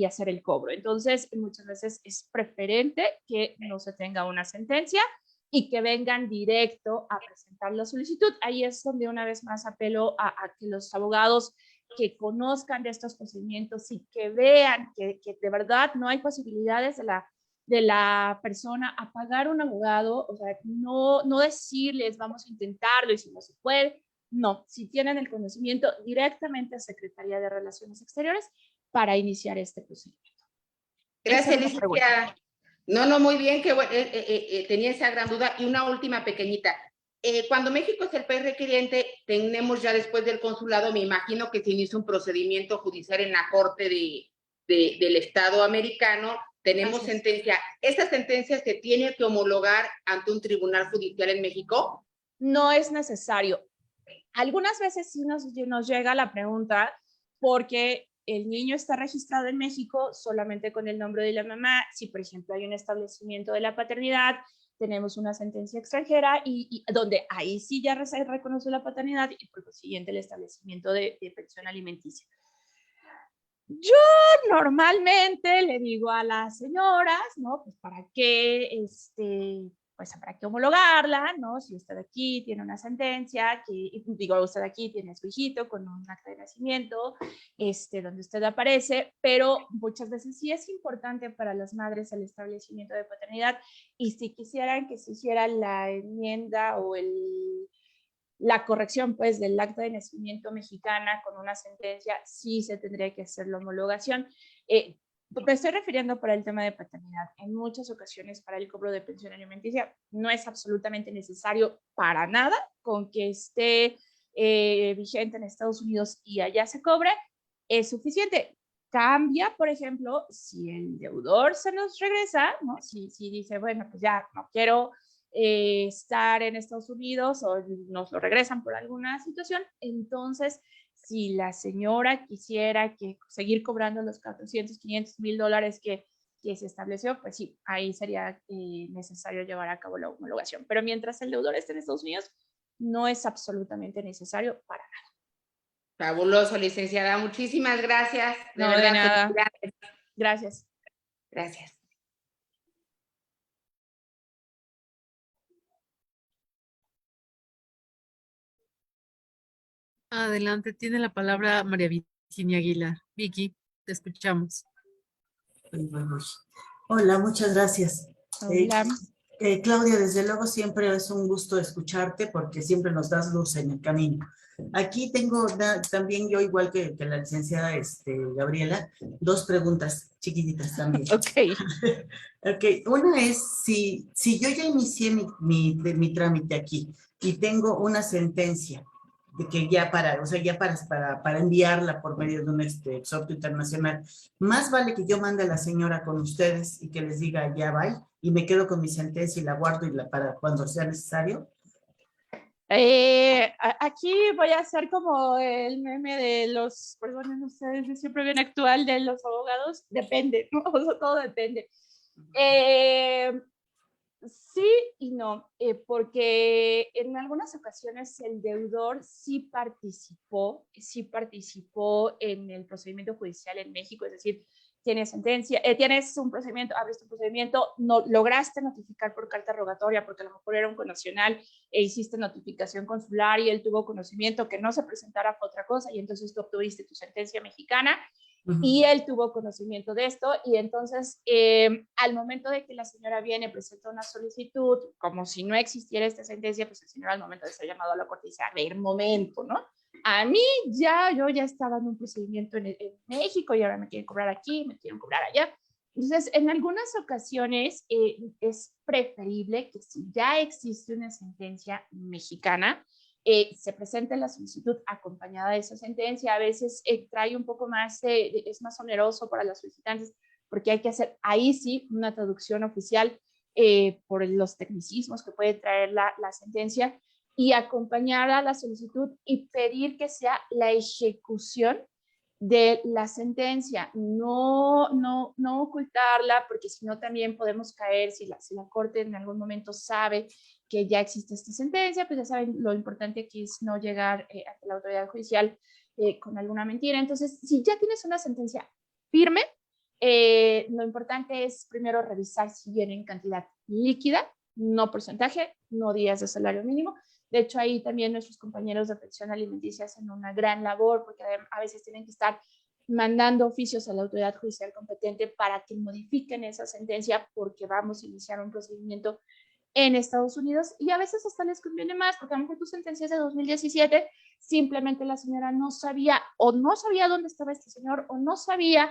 Speaker 3: hacer el cobro. Entonces, muchas veces es preferente que no se tenga una sentencia y que vengan directo a presentar la solicitud. Ahí es donde una vez más apelo a que los abogados que conozcan de estos procedimientos y que vean que de verdad no hay posibilidades de la persona a pagar un abogado, o sea, no decirles vamos a intentarlo y si no se puede, no, si tienen el conocimiento directamente a Secretaría de Relaciones Exteriores para iniciar este procedimiento.
Speaker 5: Gracias, licenciada. No, no, muy bien, que bueno, tenía esa gran duda. Y una última pequeñita. Cuando México es el país requiriente, tenemos ya después del consulado, me imagino que se inicia un procedimiento judicial en la corte del Estado americano, tenemos sentencia. ¿Esa sentencia se tiene que homologar ante un tribunal judicial en México?
Speaker 3: No es necesario. Algunas veces sí nos llega la pregunta porque el niño está registrado en México solamente con el nombre de la mamá. Si, por ejemplo, hay un establecimiento de la paternidad, tenemos una sentencia extranjera y donde ahí sí ya se reconoce la paternidad y por lo siguiente el establecimiento de pensión alimenticia. Yo normalmente le digo a las señoras, ¿no? Pues para qué, pues para qué homologarla, ¿no? Si usted aquí tiene una sentencia, digo, usted aquí tiene a su hijito con un acta de nacimiento, donde usted aparece, pero muchas veces sí es importante para las madres el establecimiento de paternidad y si quisieran que se hiciera la enmienda o la corrección pues del acta de nacimiento mexicana con una sentencia, sí se tendría que hacer la homologación. Me estoy refiriendo para el tema de paternidad. En muchas ocasiones para el cobro de pensión alimenticia no es absolutamente necesario para nada con que esté vigente en Estados Unidos y allá se cobre, es suficiente. Cambia, por ejemplo, si el deudor se nos regresa, ¿no? Si dice, bueno, pues ya no quiero estar en Estados Unidos o nos lo regresan por alguna situación, entonces si la señora quisiera seguir cobrando los 400, 500 mil dólares que se estableció, pues sí, ahí sería necesario llevar a cabo la homologación. Pero mientras el deudor esté en Estados Unidos, no es absolutamente necesario para nada.
Speaker 5: Fabuloso, licenciada. Muchísimas gracias.
Speaker 3: No, de nada. Gracias.
Speaker 5: Gracias.
Speaker 1: Adelante, tiene la palabra María Virginia Aguilar. Vicky, te escuchamos.
Speaker 6: Hola, muchas gracias.
Speaker 3: Hola.
Speaker 6: Claudia, desde luego siempre es un gusto escucharte porque siempre nos das luz en el camino. Aquí tengo también yo, igual que la licenciada Gabriela, dos preguntas chiquititas también.
Speaker 3: Ok.
Speaker 6: Okay. Una es, si yo ya inicié mi trámite aquí y tengo una sentencia de que ya para enviarla por medio de un exhorto internacional, más vale que yo mande a la señora con ustedes y que les diga ya va y me quedo con mi sentencia y la guardo para cuando sea necesario.
Speaker 3: Aquí voy a hacer como el meme de los, perdonen ustedes, es siempre bien actual de los abogados, depende, ¿no? O sea, todo depende. Sí y no, porque en algunas ocasiones el deudor sí participó en el procedimiento judicial en México, es decir, tienes sentencia, tienes un procedimiento, abriste un procedimiento, no lograste notificar por carta rogatoria porque a lo mejor era un connacional e hiciste notificación consular y él tuvo conocimiento que no se presentara por otra cosa y entonces tú obtuviste tu sentencia mexicana. Y él tuvo conocimiento de esto y entonces al momento de que la señora viene, presenta una solicitud, como si no existiera esta sentencia, pues el señor al momento de ser llamado a la corte dice, a ver, momento, ¿no? A mí yo ya estaba en un procedimiento en México y ahora me quieren cobrar aquí, me quieren cobrar allá. Entonces, en algunas ocasiones es preferible que si ya existe una sentencia mexicana, se presenta la solicitud acompañada de esa sentencia. A veces trae un poco más, es más oneroso para las solicitantes porque hay que hacer ahí sí una traducción oficial por los tecnicismos que puede traer la sentencia y acompañar a la solicitud y pedir que sea la ejecución de la sentencia, no ocultarla, porque si no también podemos caer, si la corte en algún momento sabe que ya existe esta sentencia, pues ya saben, lo importante aquí es no llegar ante la autoridad judicial con alguna mentira. Entonces, si ya tienes una sentencia firme, lo importante es primero revisar si viene en cantidad líquida, no porcentaje, no días de salario mínimo. De hecho, ahí también nuestros compañeros de pensión alimenticia hacen una gran labor porque a veces tienen que estar mandando oficios a la autoridad judicial competente para que modifiquen esa sentencia porque vamos a iniciar un procedimiento en Estados Unidos y a veces hasta les conviene más porque a lo mejor tu sentencia es de 2017, simplemente la señora no sabía o no sabía dónde estaba este señor o no sabía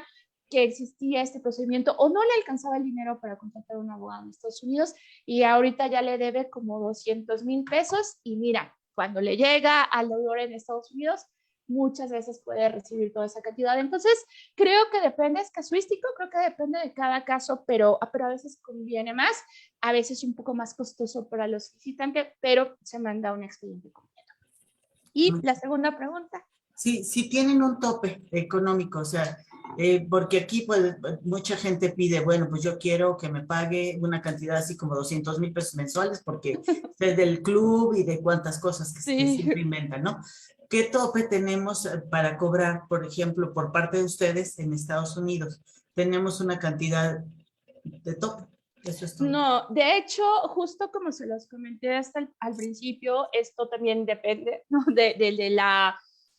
Speaker 3: que existía este procedimiento o no le alcanzaba el dinero para contratar un abogado en Estados Unidos y ahorita ya le debe como 200,000 pesos y mira, cuando le llega al deudor en Estados Unidos, muchas veces puede recibir toda esa cantidad. Entonces, creo que depende, es casuístico, creo que depende de cada caso, pero a veces conviene más, a veces un poco más costoso para los solicitantes, pero se manda un expediente completo. Y la segunda pregunta.
Speaker 6: Sí tienen un tope económico, o sea, porque aquí pues mucha gente pide, bueno, pues yo quiero que me pague una cantidad así como 200,000 pesos mensuales porque es del club y de cuántas cosas que siempre inventan, ¿no? ¿Qué tope tenemos para cobrar, por ejemplo, por parte de ustedes en Estados Unidos? Tenemos una cantidad de tope. Eso es todo.
Speaker 3: No, de hecho, justo como se los comenté hasta al principio, esto también depende, ¿no?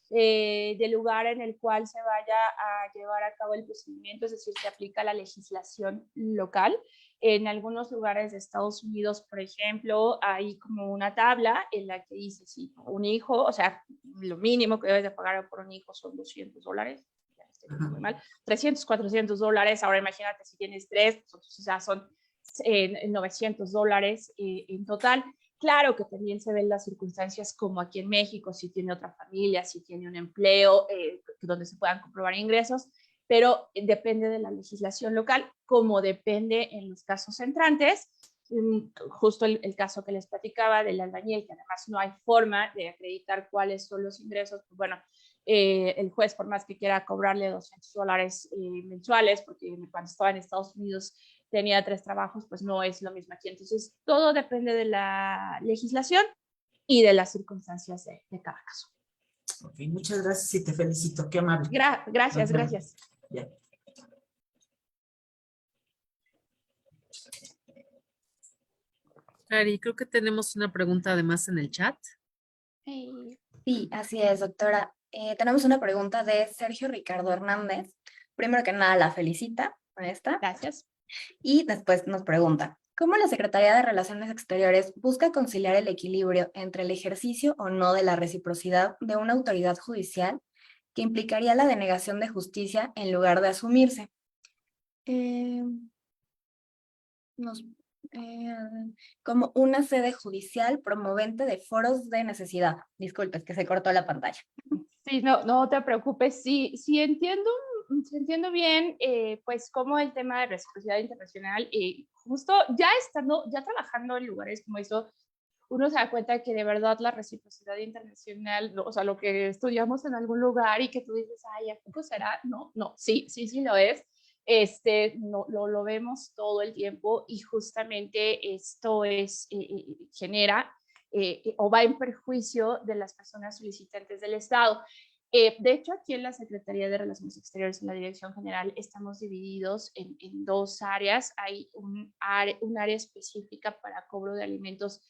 Speaker 3: Del lugar en el cual se vaya a llevar a cabo el procedimiento, es decir, se aplica la legislación local. En algunos lugares de Estados Unidos, por ejemplo, hay como una tabla en la que dice, si un hijo, o sea, lo mínimo que debes de pagar por un hijo son $200, ya estoy muy mal, $300, $400, ahora imagínate si tienes tres, pues, o sea, son $900 en total. Claro que también se ven las circunstancias como aquí en México, si tiene otra familia, si tiene un empleo donde se puedan comprobar ingresos, pero depende de la legislación local, como depende en los casos entrantes. Justo el caso que les platicaba del albañil, que además no hay forma de acreditar cuáles son los ingresos, pues bueno, el juez, por más que quiera cobrarle $200 mensuales, porque cuando estaba en Estados Unidos tenía 3 trabajos, pues no es lo mismo aquí. Entonces, todo depende de la legislación y de las circunstancias de cada caso.
Speaker 6: Ok, muchas gracias y te felicito, qué amable.
Speaker 3: Gracias, gracias.
Speaker 6: Ya.
Speaker 1: Cari, creo que tenemos una pregunta además en el chat.
Speaker 4: Sí, así es, doctora. Tenemos una pregunta de Sergio Ricardo Hernández. Primero que nada, la felicita con esta.
Speaker 3: Gracias.
Speaker 4: Y después nos pregunta, ¿cómo la Secretaría de Relaciones Exteriores busca conciliar el equilibrio entre el ejercicio o no de la reciprocidad de una autoridad judicial que implicaría la denegación de justicia en lugar de asumirse? Como una sede judicial promovente de foros de necesidad. Disculpe, es que se cortó la pantalla.
Speaker 3: Sí, no te preocupes. Sí entiendo bien, pues como el tema de reciprocidad internacional, justo ya trabajando en lugares como eso, uno se da cuenta que de verdad la reciprocidad internacional, o sea, lo que estudiamos en algún lugar y que tú dices, ay, ¿a poco será? No, sí lo es. No, lo vemos todo el tiempo y justamente esto genera o va en perjuicio de las personas solicitantes del Estado. De hecho, aquí en la Secretaría de Relaciones Exteriores, en la Dirección General, estamos divididos en 2 áreas. Hay un área específica para cobro de alimentos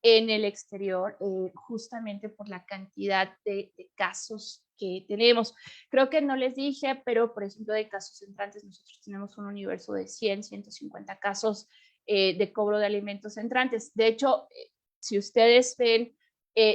Speaker 3: en el exterior, justamente por la cantidad de casos que tenemos. Creo que no les dije, pero por ejemplo, de casos entrantes, nosotros tenemos un universo de 100, 150 casos de cobro de alimentos entrantes. De hecho, si ustedes ven,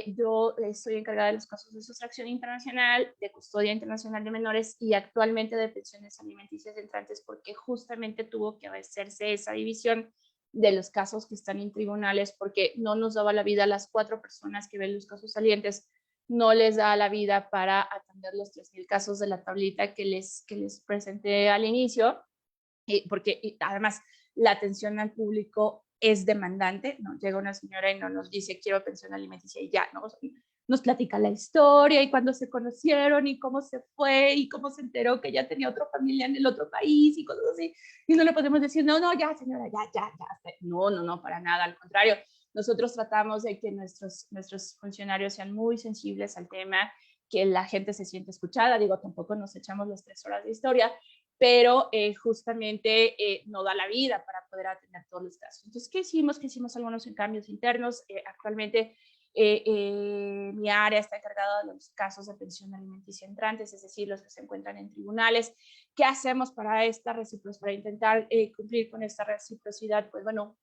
Speaker 3: yo estoy encargada de los casos de sustracción internacional, de custodia internacional de menores y actualmente de pensiones alimenticias entrantes, porque justamente tuvo que hacerse esa división de los casos que están en tribunales, porque no nos daba la vida a las 4 personas que ven los casos salientes, no les da la vida para atender los 3,000 casos de la tablita que les presenté al inicio, porque además la atención al público es demandante, ¿no? Llega una señora y no nos dice quiero pensión alimenticia y ya, ¿no? Nos platica la historia y cuándo se conocieron y cómo se fue y cómo se enteró que ya tenía otra familia en el otro país y cosas así. Y no le podemos decir, no, ya, señora, ya. No, para nada, al contrario. Nosotros tratamos de que nuestros funcionarios sean muy sensibles al tema, que la gente se siente escuchada. Digo, tampoco nos echamos las 3 horas de historia, pero justamente no da la vida para poder atender todos los casos. Entonces, ¿qué hicimos? Hicimos algunos cambios internos. Actualmente mi área está encargada de los casos de pensión alimenticia entrantes, es decir, los que se encuentran en tribunales. ¿Qué hacemos para esta reciprocidad, para intentar cumplir con esta reciprocidad? Pues bueno,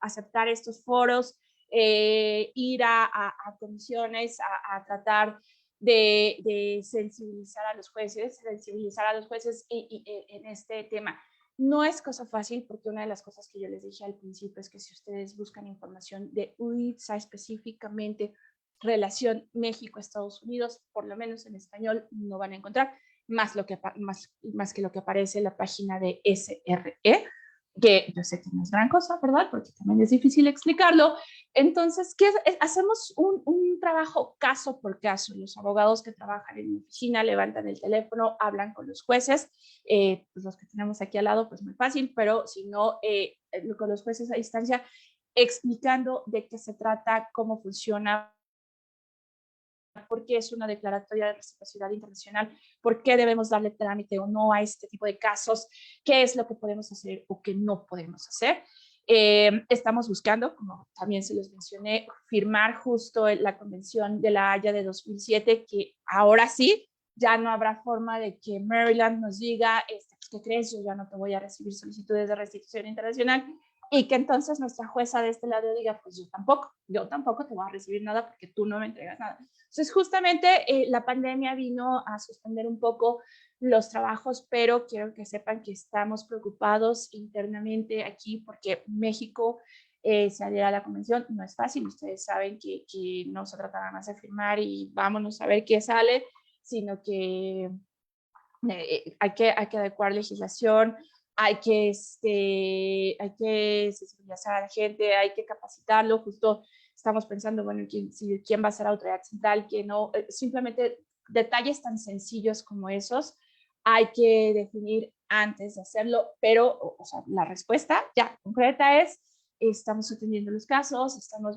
Speaker 3: aceptar estos foros, ir a comisiones, a tratar de sensibilizar a los jueces en este tema. No es cosa fácil porque una de las cosas que yo les dije al principio es que si ustedes buscan información de UITSA específicamente, relación México-Estados Unidos, por lo menos en español, no van a encontrar más que lo que aparece en la página de SRE, que yo sé que no es gran cosa, ¿verdad? Porque también es difícil explicarlo. Entonces, hacemos un trabajo caso por caso. Los abogados que trabajan en mi oficina levantan el teléfono, hablan con los jueces, pues los que tenemos aquí al lado, pues muy fácil, pero si no, con los jueces a distancia, explicando de qué se trata, cómo funciona, por qué es una declaratoria de reciprocidad internacional, por qué debemos darle trámite o no a este tipo de casos, qué es lo que podemos hacer o qué no podemos hacer. Estamos buscando, como también se los mencioné, firmar justo la Convención de la Haya de 2007, que ahora sí, ya no habrá forma de que Maryland nos diga, ¿qué crees? Yo ya no te voy a recibir solicitudes de restitución internacional, y que entonces nuestra jueza de este lado diga, pues yo tampoco te voy a recibir nada porque tú no me entregas nada. Entonces, justamente la pandemia vino a suspender un poco los trabajos, pero quiero que sepan que estamos preocupados internamente aquí porque México se adhiera a la convención. No es fácil, ustedes saben que no se trata nada más de firmar y vámonos a ver qué sale, sino que hay que adecuar legislación, hay que sensibilizar a la gente, hay que capacitarlo. Justo estamos pensando, bueno, quién va a ser autoridad central, quién no. Simplemente detalles tan sencillos como esos hay que definir antes de hacerlo, pero o sea, la respuesta ya concreta es: estamos atendiendo los casos, estamos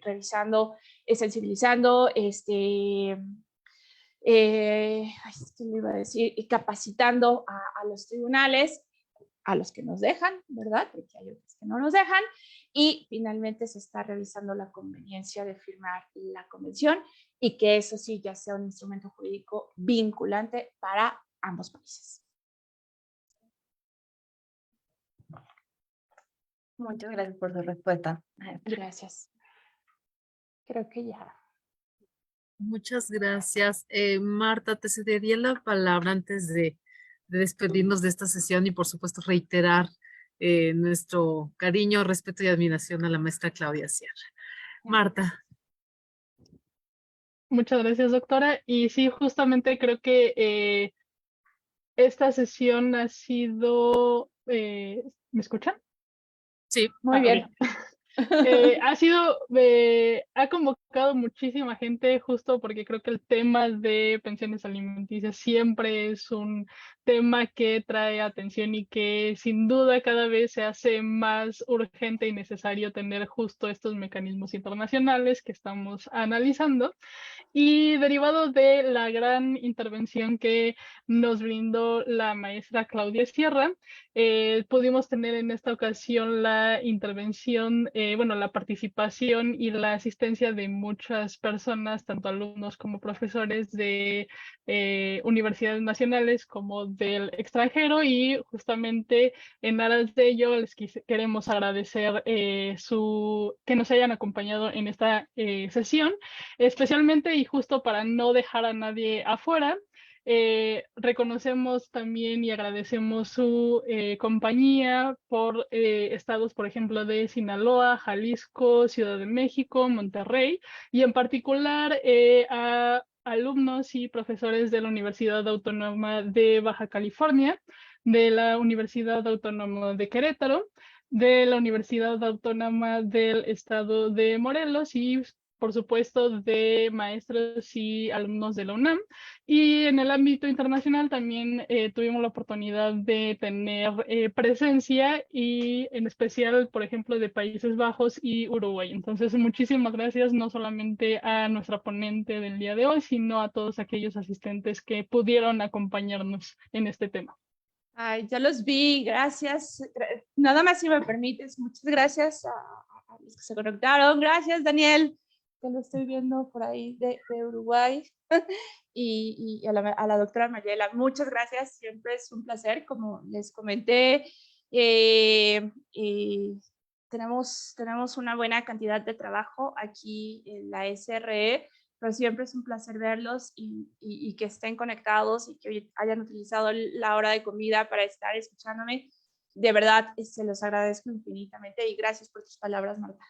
Speaker 3: revisando, sensibilizando, ¿qué le iba a decir? Y capacitando a los tribunales, a los que nos dejan, ¿verdad? Porque hay otros que no nos dejan. Y finalmente se está revisando la conveniencia de firmar la convención y que eso sí ya sea un instrumento jurídico vinculante para ambos países.
Speaker 4: Muchas gracias por su respuesta.
Speaker 3: Gracias. Creo que ya.
Speaker 1: Muchas gracias. Marta, te cedería la palabra antes de despedirnos de esta sesión y por supuesto reiterar nuestro cariño, respeto y admiración a la maestra Claudia Sierra. Marta.
Speaker 7: Muchas gracias, doctora. Y sí, justamente creo que esta sesión ha sido... ¿me escuchan?
Speaker 1: Sí.
Speaker 3: Muy bien.
Speaker 7: Ha convocado muchísima gente justo porque creo que el tema de pensiones alimenticias siempre es un tema que trae atención y que sin duda cada vez se hace más urgente y necesario tener justo estos mecanismos internacionales que estamos analizando. Y derivado de la gran intervención que nos brindó la maestra Claudia Sierra, pudimos tener en esta ocasión la intervención, la participación y la asistencia de muchas personas, tanto alumnos como profesores de universidades nacionales como del extranjero, y justamente en aras de ello les queremos agradecer que nos hayan acompañado en esta sesión, especialmente y justo para no dejar a nadie afuera. Reconocemos también y agradecemos su compañía por estados, por ejemplo, de Sinaloa, Jalisco, Ciudad de México, Monterrey, y en particular a alumnos y profesores de la Universidad Autónoma de Baja California, de la Universidad Autónoma de Querétaro, de la Universidad Autónoma del Estado de Morelos y, por supuesto, de maestros y alumnos de la UNAM. Y en el ámbito internacional también tuvimos la oportunidad de tener presencia, y en especial, por ejemplo, de Países Bajos y Uruguay. Entonces, muchísimas gracias no solamente a nuestra ponente del día de hoy, sino a todos aquellos asistentes que pudieron acompañarnos en este tema.
Speaker 3: Ay, ya los vi, gracias. Nada más si me permites, muchas gracias a los que se conectaron. Gracias, Daniel, que lo estoy viendo por ahí de Uruguay. Y a la doctora Mayela, muchas gracias. Siempre es un placer, como les comenté. Tenemos una buena cantidad de trabajo aquí en la SRE, pero siempre es un placer verlos y que estén conectados y que hoy hayan utilizado la hora de comida para estar escuchándome. De verdad, se los agradezco infinitamente y gracias por tus palabras, Marta.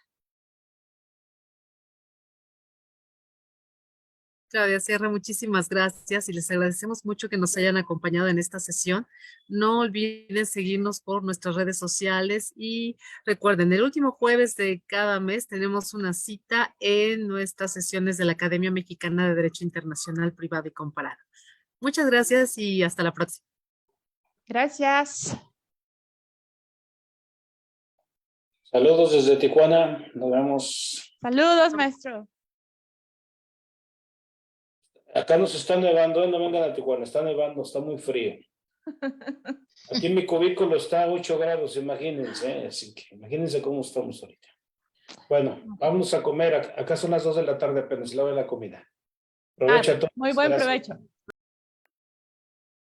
Speaker 1: Claudia Sierra, muchísimas gracias y les agradecemos mucho que nos hayan acompañado en esta sesión. No olviden seguirnos por nuestras redes sociales y recuerden, el último jueves de cada mes tenemos una cita en nuestras sesiones de la Academia Mexicana de Derecho Internacional Privado y Comparado. Muchas gracias y hasta la próxima.
Speaker 3: Gracias.
Speaker 8: Saludos desde Tijuana, nos vemos.
Speaker 3: Saludos, maestro.
Speaker 8: Acá nos está nevando, no vengan a Tijuana, está nevando, está muy frío. Aquí en mi cubículo está a 8 grados, imagínense, así que imagínense cómo estamos ahorita. Bueno, vamos a comer, acá son las 2 de la tarde apenas, la hora de la comida. Provecho a todos.
Speaker 3: Muy buen
Speaker 8: Gracias.
Speaker 3: provecho.